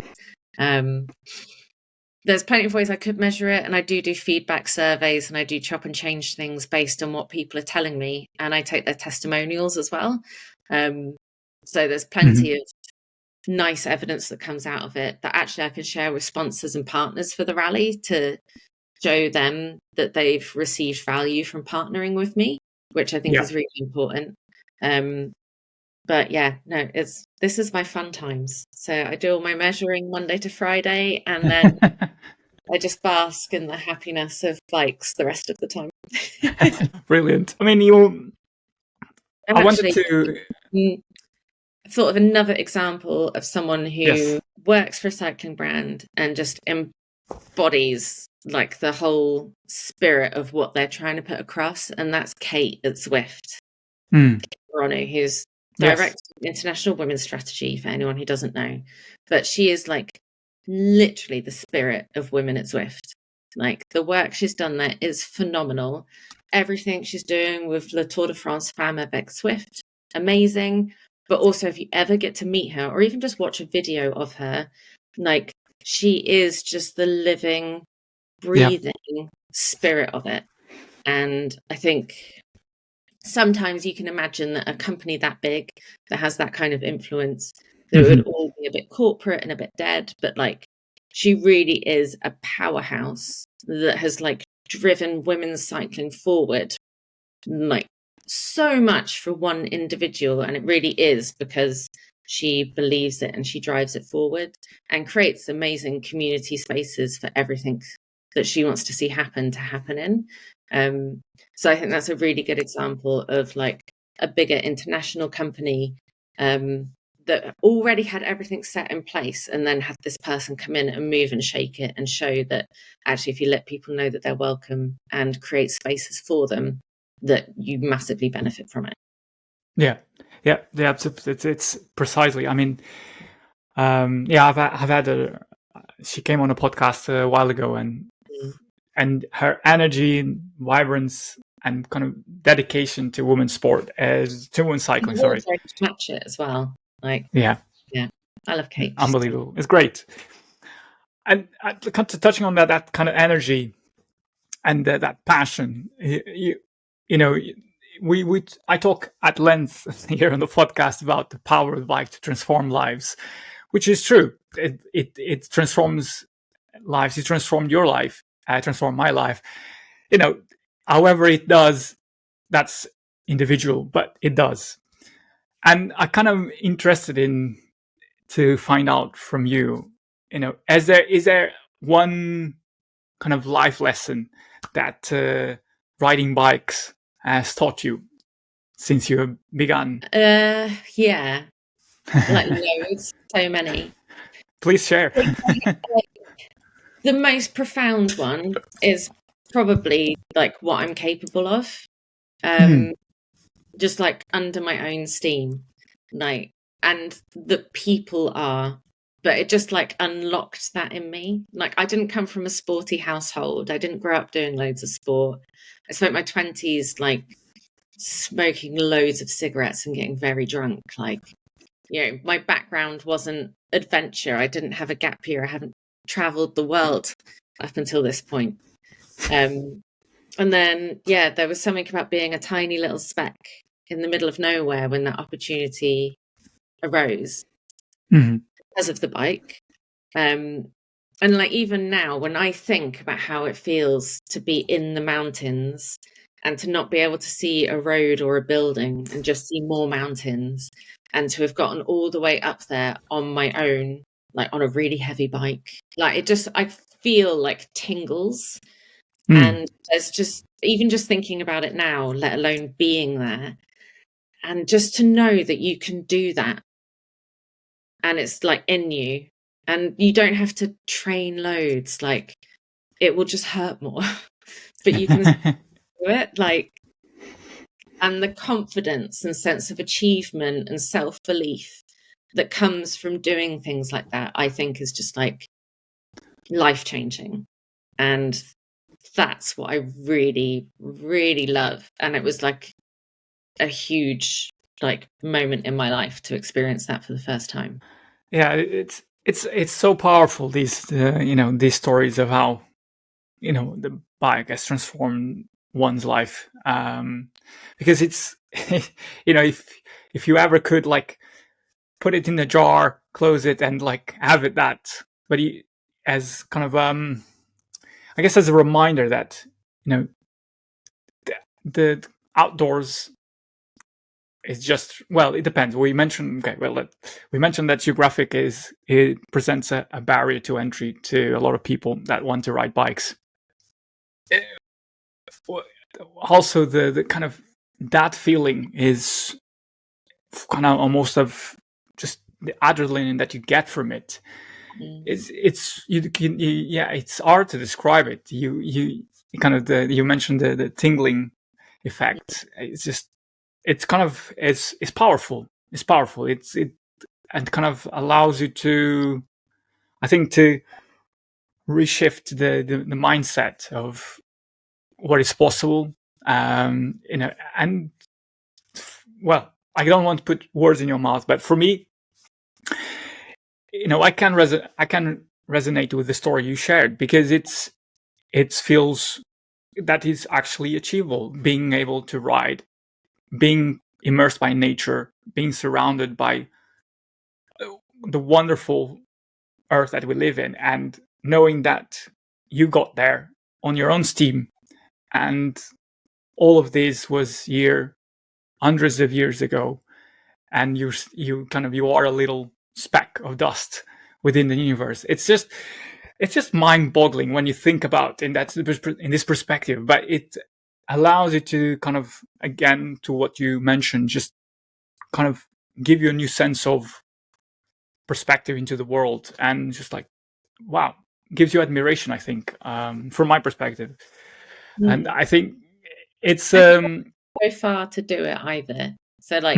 There's plenty of ways I could measure it, and I do feedback surveys, and I do chop and change things based on what people are telling me, and I take their testimonials as well. So there's plenty of nice evidence that comes out of it that actually I can share with sponsors and partners for the rally to show them that they've received value from partnering with me, which I think is really important. But yeah, no, this is my fun times. So I do all my measuring Monday to Friday, and then I just bask in the happiness of bikes the rest of the time. Brilliant. I wanted to thought of another example of someone who works for a cycling brand and just embodies the whole spirit of what they're trying to put across, and that's Kate at Zwift. Ronnie, who's Director of International Women's Strategy, for anyone who doesn't know. But she is literally the spirit of women at Zwift. The work she's done there is phenomenal. Everything she's doing with Le Tour de France Femmes avec Zwift, amazing. But also, if you ever get to meet her or even just watch a video of her, she is just the living, breathing spirit of it. And I think sometimes you can imagine that a company that big that has that kind of influence, that it would all be a bit corporate and a bit dead, but she really is a powerhouse that has driven women's cycling forward so much for one individual, and it really is because she believes it and she drives it forward and creates amazing community spaces for everything that she wants to see happen in. So I think that's a really good example of a bigger international company that already had everything set in place, and then had this person come in and move and shake it and show that actually if you let people know that they're welcome and create spaces for them, that you massively benefit from it. It's precisely. I've had she came on a podcast a while ago, and her energy and vibrance and kind of dedication to women's sport, to women's cycling. Sorry, to match it as well. I love Kate. Unbelievable. It's great. And touching on that kind of energy and that passion, I talk at length here on the podcast about the power of the bike to transform lives, which is true. It transforms lives. It transformed your life. Transformed my life. However it does, that's individual, but it does. And I'm kind of interested to find out from you, is there one kind of life lesson that riding bikes has taught you since you began? Loads, so many. Please share. The most profound one is probably what I'm capable of. just like under my own steam, like, and the people are, but it just like unlocked that in me. Like, I didn't come from a sporty household. I didn't grow up doing loads of sport. I spent my 20s like smoking loads of cigarettes and getting very drunk. Like, my background wasn't adventure. I didn't have a gap year. I haven't traveled the world up until this point. And then, there was something about being a tiny little speck in the middle of nowhere when that opportunity arose because of the bike. And like, even now, when I think about how it feels to be in the mountains and to not be able to see a road or a building and just see more mountains, and to have gotten all the way up there on my own, like on a really heavy bike, like I feel like tingles. And there's just, even just thinking about it now, let alone being there, and just to know that you can do that and it's like in you, and you don't have to train loads, like it will just hurt more, but you can do it, like, and the confidence and sense of achievement and self-belief that comes from doing things like that, I think is just like life-changing. And that's what I really, really love. And it was like a huge like moment in my life to experience that for the first time. Yeah, it's so powerful, these these stories of how the bike has transformed one's life, because it's if you ever could like put it in a jar, close it, and like have it that, but as kind of I guess as a reminder that the outdoors is just, well, it depends. We mentioned that geographic it presents a barrier to entry to a lot of people that want to ride bikes. Also, the kind of that feeling is kind of almost of just the adrenaline that you get from it. It's hard to describe it. You kind of you mentioned the tingling effect. It's powerful. It's powerful. It and kind of allows you to, I think, to reshift the mindset of what is possible. And well, I don't want to put words in your mouth, but for me, I can resonate with the story you shared, because it feels that is actually achievable. Being able to ride, being immersed by nature, being surrounded by the wonderful earth that we live in, and knowing that you got there on your own steam, and all of this was hundreds of years ago, and you are a little speck of dust within the universe. It's just mind-boggling when you think about in this perspective, but it allows you to kind of, again, to what you mentioned, just kind of give you a new sense of perspective into the world, and just like, wow, gives you admiration, I think, from my perspective. And I think it's so far to do it either. So like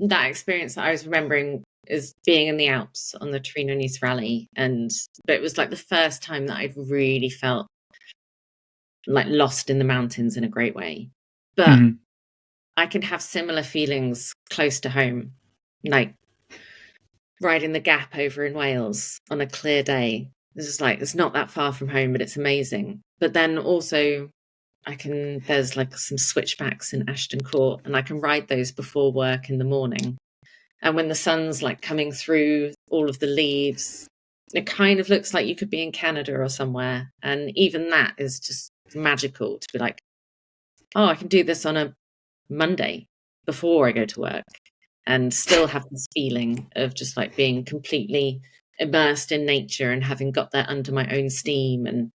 that experience that I was remembering is being in the Alps on the Torino Nice rally, but it was like the first time that I'd really felt like lost in the mountains in a great way. But I can have similar feelings close to home, like riding the Gap over in Wales on a clear day. It's not that far from home, but it's amazing. But then also there's like some switchbacks in Ashton Court, and I can ride those before work in the morning. And when the sun's like coming through all of the leaves, it kind of looks like you could be in Canada or somewhere. And even that is just magical, to be like, oh, I can do this on a Monday before I go to work, and still have this feeling of just like being completely immersed in nature and having got there under my own steam. And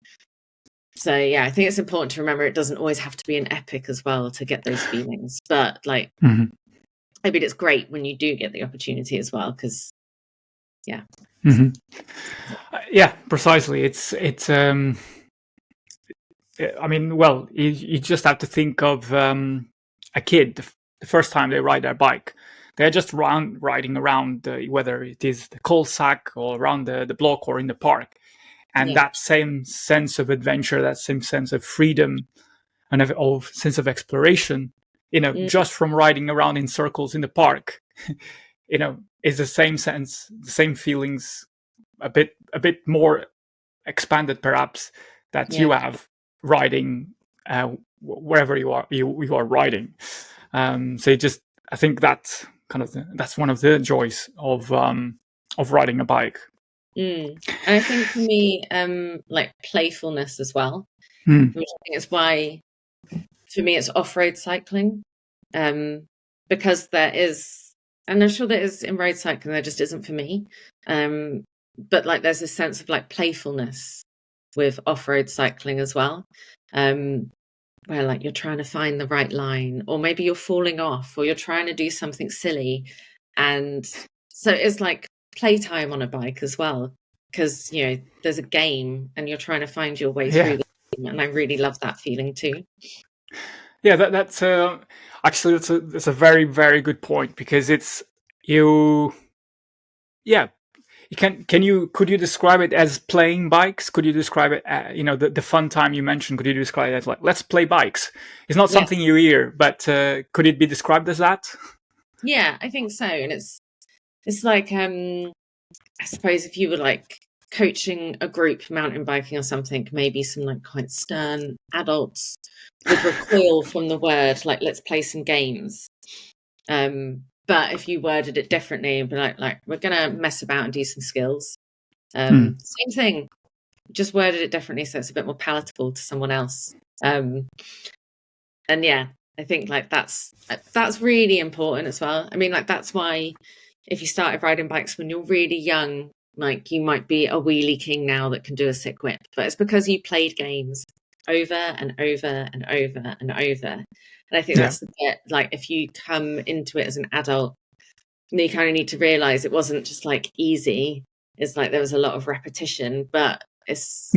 so, yeah, I think it's important to remember it doesn't always have to be an epic as well to get those feelings. But like, I mean, it's great when you do get the opportunity as well, because, yeah. Yeah, precisely. It's I mean, well, you just have to think of a kid, the first time they ride their bike. They're just riding around, whether it is the cul-de-sac or around the block or in the park. And that same sense of adventure, that same sense of freedom and of sense of exploration, just from riding around in circles in the park, is the same sense, the same feelings, a bit more expanded perhaps, that you have riding wherever you are riding. So I think that's one of the joys of riding a bike. And I think for me, like playfulness as well, Mm. which I think is why for me it's off-road cycling, because there is, and I'm sure there is in road cycling, there just isn't for me, but like there's a sense of like playfulness with off-road cycling as well, where like you're trying to find the right line, or maybe you're falling off, or you're trying to do something silly, and so it's like playtime on a bike as well, because there's a game and you're trying to find your way through the game, and I really love that feeling too. Yeah, that's actually that's a very, very good point, because it's you. Yeah, could you describe it as playing bikes? Could you describe it, the fun time you mentioned? Could you describe it as like, let's play bikes? It's not something you hear, but could it be described as that? Yeah, I think so. And it's like, I suppose if you were like coaching a group mountain biking or something, maybe some like quite stern adults would recoil from the word like, let's play some games. But if you worded it differently and be like we're gonna mess about and do some skills, same thing, just worded it differently so it's a bit more palatable to someone else. And yeah, I think like that's really important as well. I mean, like that's why if you started riding bikes when you're really young, like you might be a wheelie king now that can do a sick whip, but it's because you played games over and over and over and over. And I think that's the bit, like if you come into it as an adult, you kind of need to realize it wasn't just like easy. It's like there was a lot of repetition, but it's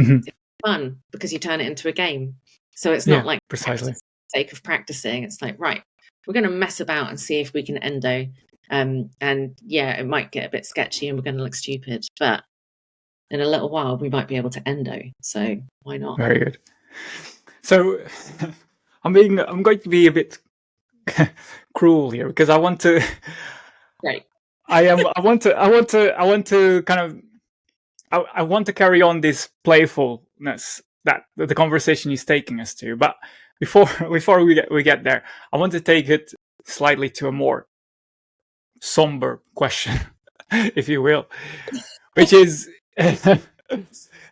fun because you turn it into a game. So it's not like precisely for the sake of practicing. It's like, right, we're going to mess about and see if we can endo. And yeah, it might get a bit sketchy and we're going to look stupid, but in a little while we might be able to endo. So why not? Very good. So I'm going to be a bit cruel here, because I want to. Right. I want to kind of. I want to carry on this playfulness that the conversation is taking us to, but before we get there, I want to take it slightly to a more somber question, if you will, which is,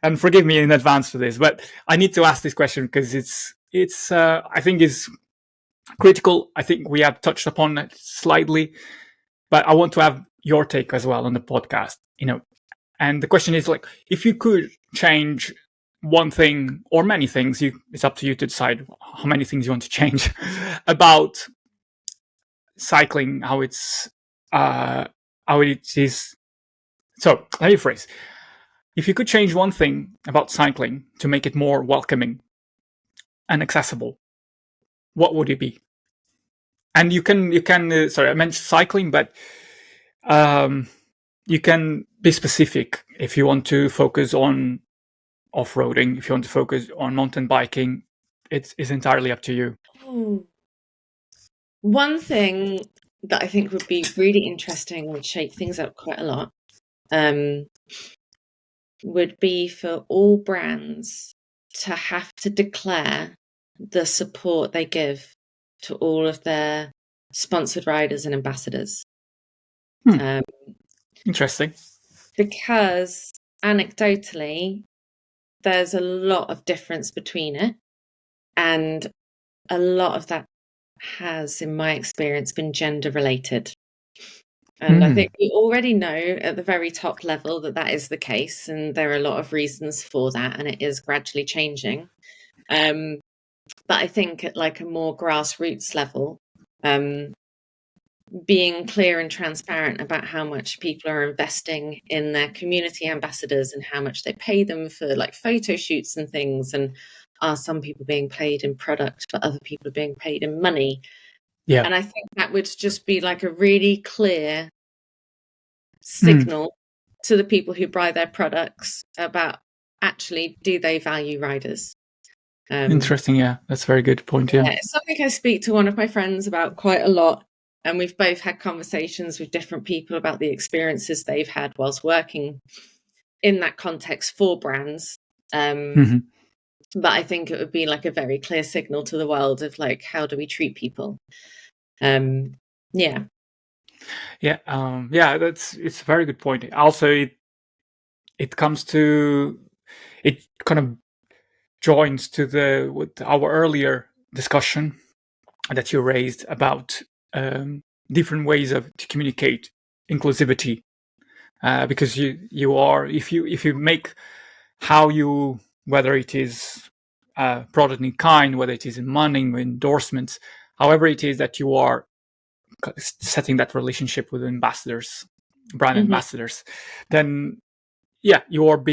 and forgive me in advance for this, but I need to ask this question because it's I think is critical. I think we have touched upon it slightly, but I want to have your take as well on the podcast. And the question is like, if you could change one thing or many things, it's up to you to decide how many things you want to change about cycling, how it is. So let me phrase: if you could change one thing about cycling to make it more welcoming and accessible, what would it be? And you can sorry, I mentioned cycling, but you can be specific if you want to focus on off-roading, if you want to focus on mountain biking. It's entirely up to you. One thing that I think would be really interesting, would shake things up quite a lot, would be for all brands to have to declare the support they give to all of their sponsored riders and ambassadors. Interesting. Because anecdotally, there's a lot of difference between it. And a lot of that has, in my experience, been gender related. And I think we already know at the very top level that is the case. And there are a lot of reasons for that. And it is gradually changing. But I think at like a more grassroots level, being clear and transparent about how much people are investing in their community ambassadors and how much they pay them for like photo shoots and things, and are some people being paid in product but other people are being paid in money, Yeah. And I think that would just be like a really clear signal to the people who buy their products about actually, do they value riders? Interesting. Yeah, that's a very good point. Yeah. It's something I speak to one of my friends about quite a lot. And we've both had conversations with different people about the experiences they've had whilst working in that context for brands. But I think it would be like a very clear signal to the world of like, how do we treat people? Yeah. It's a very good point. Also, it comes to, it kind of joins to with our earlier discussion that you raised about different ways to communicate inclusivity, because you are, if you make how you, whether it is product in kind, whether it is in money, endorsements, however it is that you are setting that relationship with ambassadors, brand ambassadors, then you are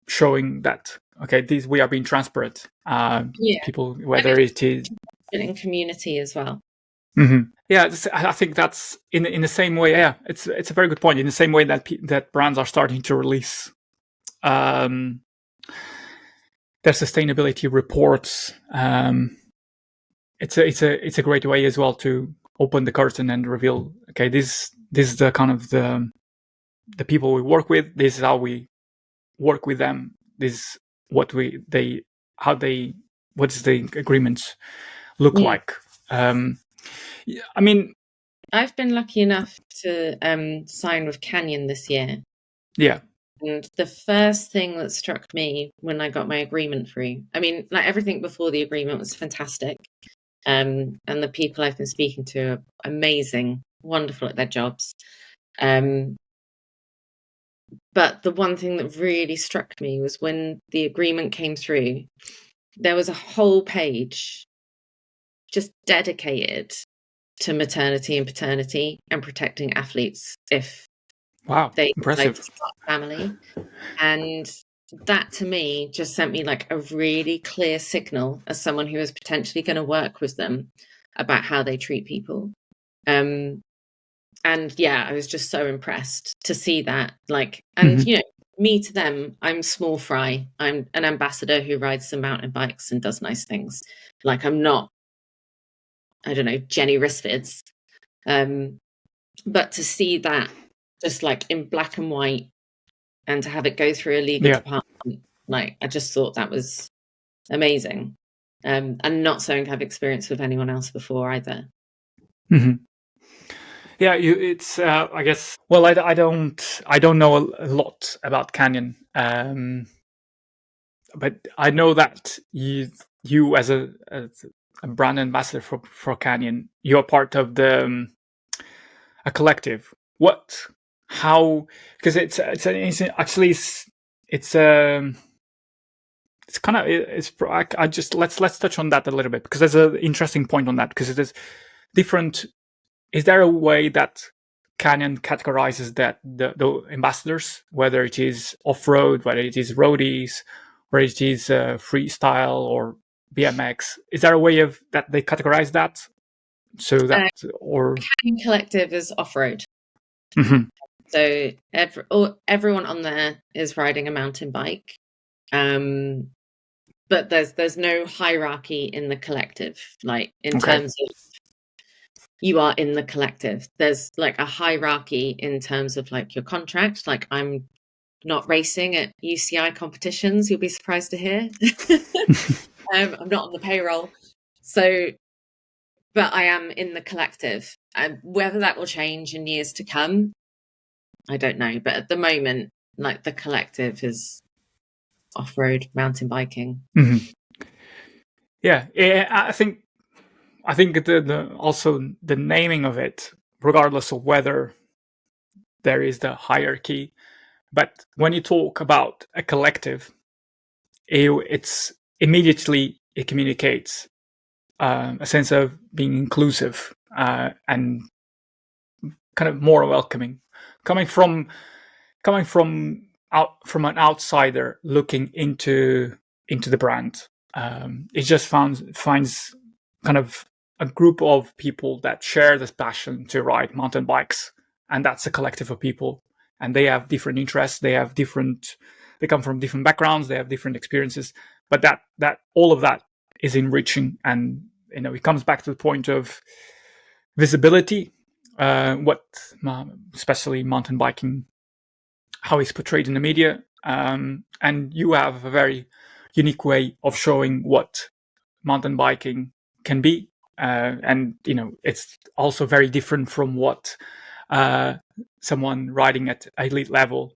showing that, okay, we are being transparent. People, whether it is in community as well. I think that's in the same way. Yeah, it's a very good point. In the same way that brands are starting to release their sustainability reports, it's a great way as well to open the curtain and reveal, okay, this is the kind of the people we work with. This is how we work with them. This is what does the agreements look like. I mean, I've been lucky enough to sign with Canyon this year. Yeah. And the first thing that struck me when I got my agreement through, I mean, like everything before the agreement was fantastic. And the people I've been speaking to are amazing, wonderful at their jobs. But the one thing that really struck me was when the agreement came through, there was a whole page just dedicated to maternity and paternity and protecting athletes if they decide to start a family. And that to me just sent me like a really clear signal as someone who is potentially going to work with them about how they treat people. And yeah, I was just so impressed to see that. Like, and you know, me to them, I'm small fry. I'm an ambassador who rides some mountain bikes and does nice things. Like, I'm not, I don't know, Jenny Risfids. But to see that just like in black and white and to have it go through a legal department, like, I just thought that was amazing. And not something I've experienced with anyone else before either. Yeah, it's I guess. Well, I don't know a lot about Canyon, but I know that you as a brand ambassador for Canyon, you're part of a collective. How? Because it's actually it's kind of I just let's touch on that a little bit, because there's an interesting point on that, because it is different. Is there a way that Canyon categorizes the ambassadors, whether it is off-road, whether it is roadies, whether it is freestyle or BMX? Is there a way of that they categorize that, so that or Canyon Collective is off-road. So everyone on there is riding a mountain bike, but there's no hierarchy in the collective. Like in terms of you are in the collective, there's like a hierarchy in terms of like your contract. Like, I'm not racing at UCI competitions, you'll be surprised to hear. I'm not on the payroll, so but I am in the collective. Whether that will change in years to come, I don't know, but at the moment, like, the collective is off-road mountain biking. Yeah, I think the also the naming of it, regardless of whether there is the hierarchy, but when you talk about a collective, it's immediately, it communicates a sense of being inclusive and kind of more welcoming, coming from an outsider looking into the brand. It just finds kind of a group of people that share this passion to ride mountain bikes, and that's a collective of people, and they have different interests, they come from different backgrounds, they have different experiences, but that all of that is enriching. And it comes back to the point of visibility, what especially mountain biking, how it's portrayed in the media, and you have a very unique way of showing what mountain biking can be, and it's also very different from what someone riding at elite level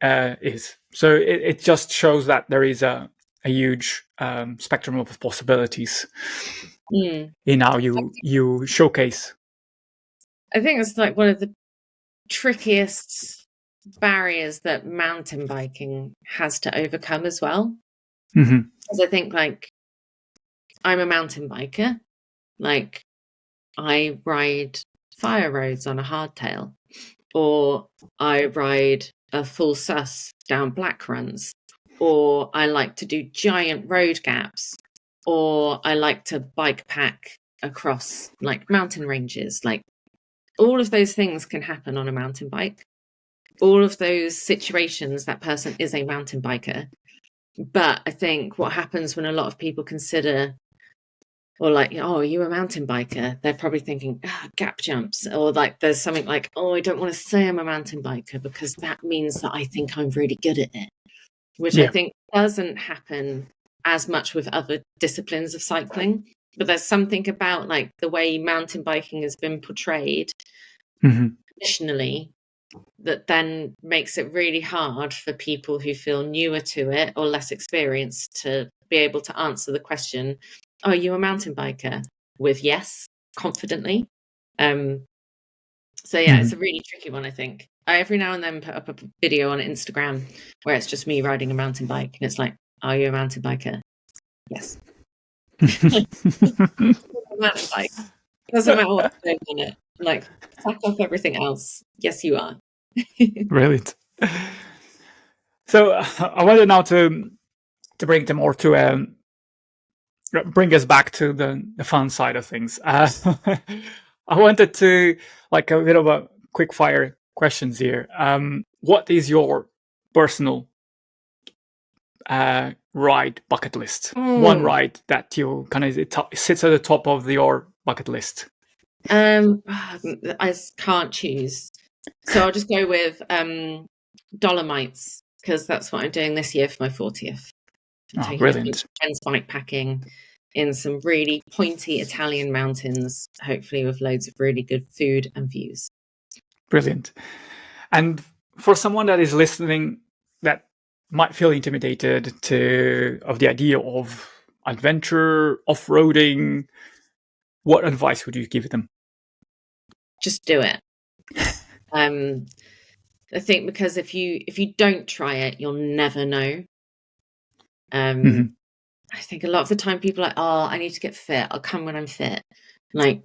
is. So it just shows that there is a huge spectrum of possibilities in how you showcase. I think it's like one of the trickiest barriers that mountain biking has to overcome as well. Mm-hmm. Because I think, like, I'm a mountain biker. Like, I ride fire roads on a hardtail, or I ride a full sus down black runs, or I like to do giant road gaps, or I like to bike pack across like mountain ranges. Like, all of those things can happen on a mountain bike. All of those situations, that person is a mountain biker. But I think what happens when a lot of people consider, or like, oh, are you a mountain biker? They're probably thinking, gap jumps, or like there's something like, oh, I don't want to say I'm a mountain biker because that means that I think I'm really good at it, which I think doesn't happen as much with other disciplines of cycling. But there's something about like the way mountain biking has been portrayed traditionally that then makes it really hard for people who feel newer to it or less experienced to be able to answer the question, are you a mountain biker? With yes, confidently. So yeah, it's a really tricky one, I think. I every now and then put up a video on Instagram where it's just me riding a mountain bike, and it's like, are you a mountain biker? Yes. Mountain bike. Doesn't matter what's going on it. Like, sack off everything else. Yes, you are. Brilliant. So I wanted now to bring them more to bring us back to the fun side of things. I wanted to like a bit of a quick fire questions here. What is your personal ride bucket list? One ride that you kind of sits at the top of your bucket list. I can't choose, so I'll just go with Dolomites, because that's what I'm doing this year for my 40th. I'm taking brilliant. friends bike packing in some really pointy Italian mountains, hopefully with loads of really good food and views. Brilliant. And for someone that is listening that might feel intimidated of the idea of adventure, off-roading, what advice would you give them? Just do it. I think because if you don't try it, you'll never know. I think a lot of the time people are like, oh, I need to get fit. I'll come when I'm fit. Like,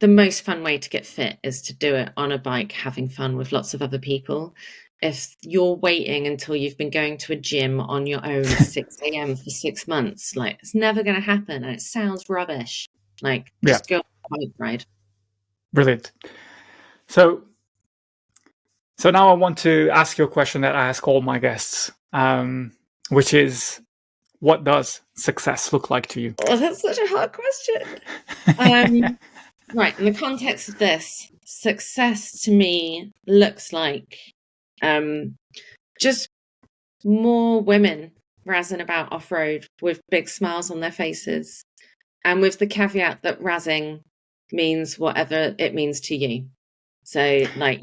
the most fun way to get fit is to do it on a bike, having fun with lots of other people. If you're waiting until you've been going to a gym on your own at 6 a.m. for 6 months, like, it's never going to happen. And it sounds rubbish. Like, just go on a bike ride. Brilliant. So now I want to ask you a question that I ask all my guests, which is, what does success look like to you? Oh, that's such a hard question. Right, in the context of this, success to me looks like just more women razzing about off-road with big smiles on their faces, and with the caveat that razzing means whatever it means to you. So, like,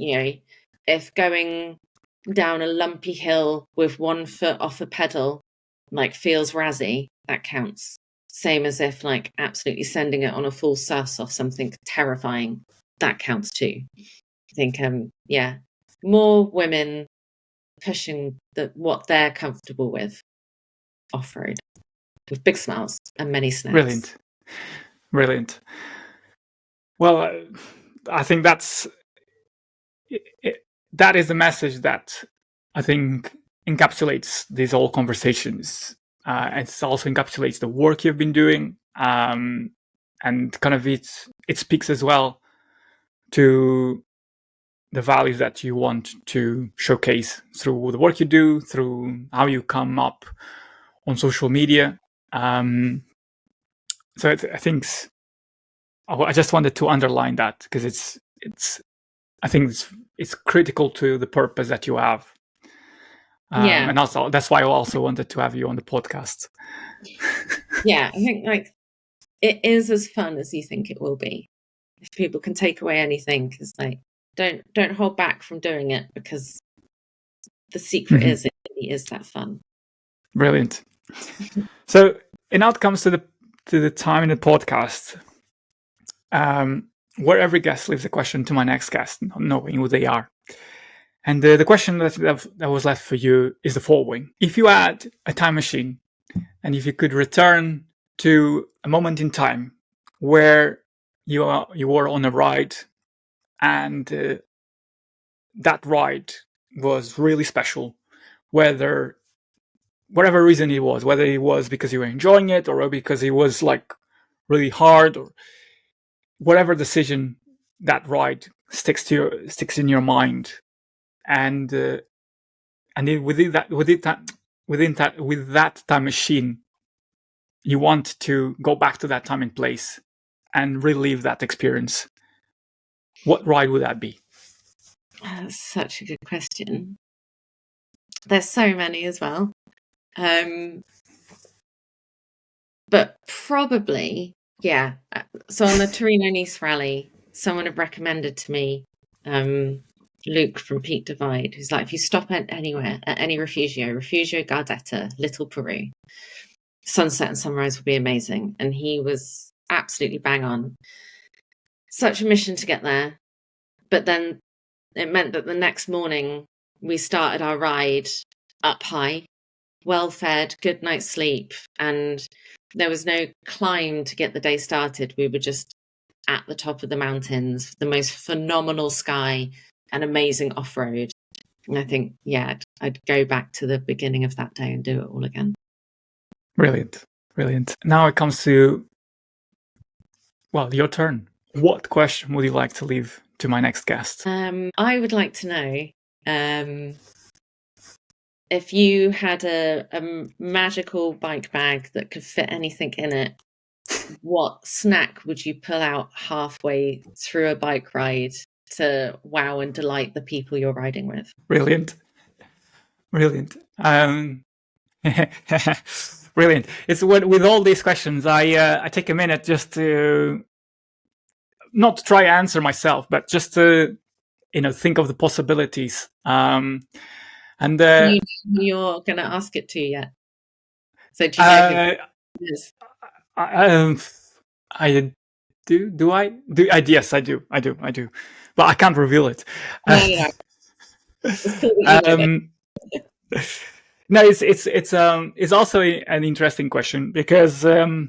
if going down a lumpy hill with 1 foot off a pedal like feels razzy, that counts. Same as if like absolutely sending it on a full sus off something terrifying, that counts too. I think more women pushing what they're comfortable with off-road with big smiles and many snacks. Brilliant. Well, I think that is the message that I think encapsulates these whole conversations. It also encapsulates the work you've been doing. and kind of it speaks as well to the values that you want to showcase through the work you do, through how you come up on social media. So I think I just wanted to underline that because I think it's critical to the purpose that you have. And also that's why I also wanted to have you on the podcast. Yeah, I think like it is as fun as you think it will be. If people can take away anything, because like don't hold back from doing it, because the secret is it really is that fun. Brilliant. So now it comes to the time in the podcast where every guest leaves a question to my next guest, not knowing who they are. And the question that was left for you is the following. If you had a time machine and if you could return to a moment in time where you were on a ride and that ride was really special, whatever reason it was, whether it was because you were enjoying it or because it was like really hard, or whatever decision, that ride sticks in your mind, and with that time machine, you want to go back to that time and place and relive that experience. What ride would that be? That's such a good question. There's so many as well. But probably, yeah. So on the Torino-Nice rally, someone had recommended to me Luke from Peak Divide, who's like, if you stop at anywhere, at any Refugio Gardetta, Little Peru, sunset and sunrise would be amazing. And he was absolutely bang on. Such a mission to get there. But then it meant that the next morning we started our ride up high, well fed, good night's sleep, and there was no climb to get the day started. We were just at the top of the mountains, the most phenomenal sky and amazing off-road. And I think, yeah, I'd go back to the beginning of that day and do it all again. Brilliant. Now it comes to, well, your turn. What question would you like to leave to my next guest? I would like to know if you had a magical bike bag that could fit anything in it, what snack would you pull out halfway through a bike ride to wow and delight the people you're riding with? Brilliant. Brilliant. It's with all these questions, I take a minute just to not to try answer myself, but just to think of the possibilities. And you're going to ask it to yet? So do you know who it is? I do. Do I? Yes, I do. But I can't reveal it. No. No, it's also an interesting question because I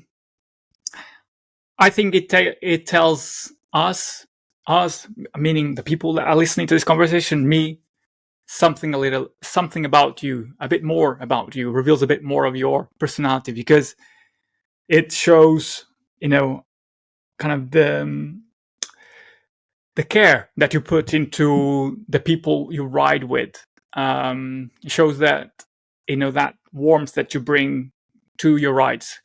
think it tells us, meaning the people that are listening to this conversation, me, something about you, a bit more about you, reveals a bit more of your personality, because it shows, kind of the care that you put into the people you ride with. It shows that, that warmth that you bring to your rides.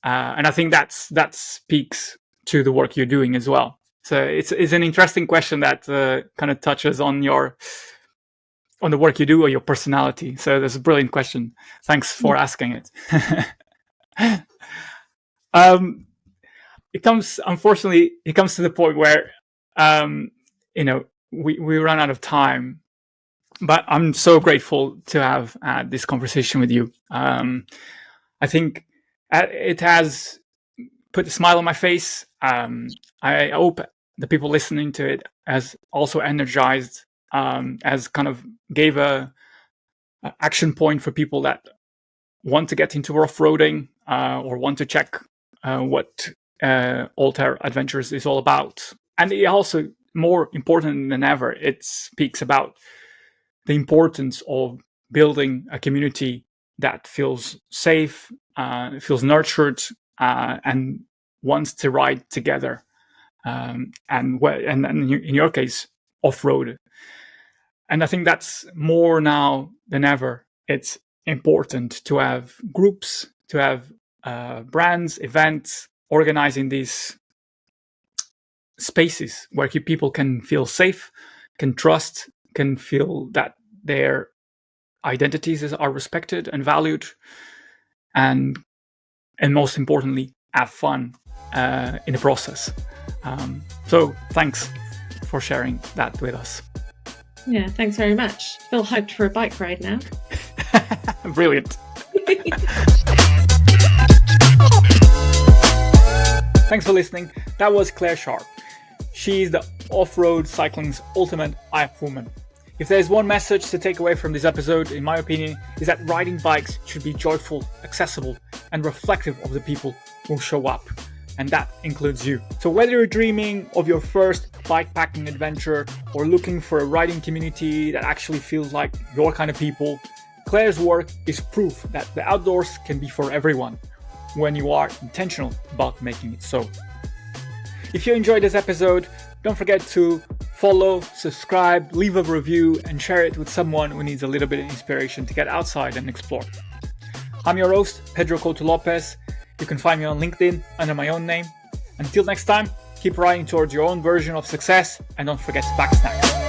And I think that speaks to the work you're doing as well. So it's an interesting question that kind of touches on the work you do or your personality. So that's a brilliant question. Thanks for asking it. It comes to the point where we run out of time, but I'm so grateful to have had this conversation with you. I think it has put a smile on my face. I hope the people listening to it has also energized, as kind of gave a action point for people that want to get into off-roading or want to check what Altair Adventures is all about. And it also, more important than ever, it speaks about the importance of building a community that feels safe, feels nurtured, and wants to ride together, and in your case, off-road. And I think that's more now than ever. It's important to have groups, to have brands, events, organizing these spaces where people can feel safe, can trust, can feel that their identities are respected and valued, and most importantly, have fun in the process. So thanks for sharing that with us. Yeah, thanks very much. Feel hyped for a bike ride now. Brilliant. Thanks for listening. That was Claire Sharpe. She's the off-road cycling's ultimate hype woman. If there's one message to take away from this episode, in my opinion, is that riding bikes should be joyful, accessible, and reflective of the people who show up. And that includes you. So whether you're dreaming of your first bikepacking adventure or looking for a riding community that actually feels like your kind of people, Claire's work is proof that the outdoors can be for everyone when you are intentional about making it so. If you enjoyed this episode, don't forget to follow, subscribe, leave a review, and share it with someone who needs a little bit of inspiration to get outside and explore. I'm your host, Pedro Couto Lopez. You can find me on LinkedIn under my own name. Until next time, keep riding towards your own version of success, and don't forget to pack snacks.